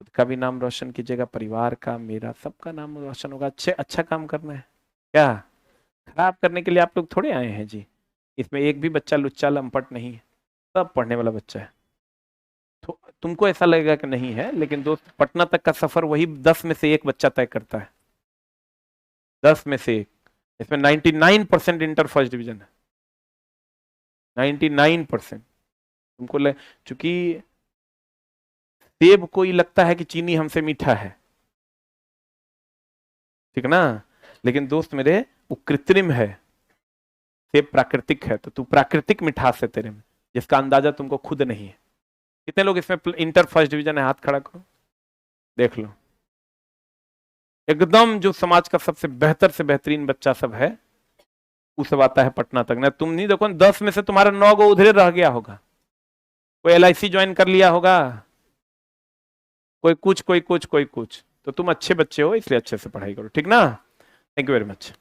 खुद का भी नाम रोशन कीजिएगा, परिवार का, मेरा, सबका नाम रोशन होगा। अच्छा काम करना है, क्या खराब करने के लिए आप लोग थोड़े आए हैं जी। इसमें एक भी बच्चा लुच्चा लंपट नहीं है, सब पढ़ने वाला बच्चा है। तो तुमको ऐसा लगेगा कि नहीं है, लेकिन दोस्त पटना तक का सफर वही 10 में से एक बच्चा तय करता है, 10 में से एक। इसमें 99% इंटर फर्स्ट डिवीजन है, 99%। तुमको चूंकि सेब कोई लगता है कि चीनी हमसे मीठा है, ठीक ना, लेकिन दोस्त मेरे वो कृत्रिम है, सेब प्राकृतिक है। तो तू प्राकृतिक मिठास है तेरे में, जिसका अंदाजा तुमको खुद नहीं है। कितने लोग इसमें इंटर फर्स्ट डिवीजन है, हाथ खड़ा करो, देख लो। एकदम जो समाज का सबसे बेहतर से बेहतरीन बच्चा सब है, वो सब आता है पटना तक ना। तुम नहीं देखो, 10 में से तुम्हारा 9 गो उधरे रह गया होगा, कोई LIC ज्वाइन कर लिया होगा, कोई कुछ कोई कुछ कोई कुछ। तो तुम अच्छे बच्चे हो, इसलिए अच्छे से पढ़ाई करो, ठीक ना। Thank you very much.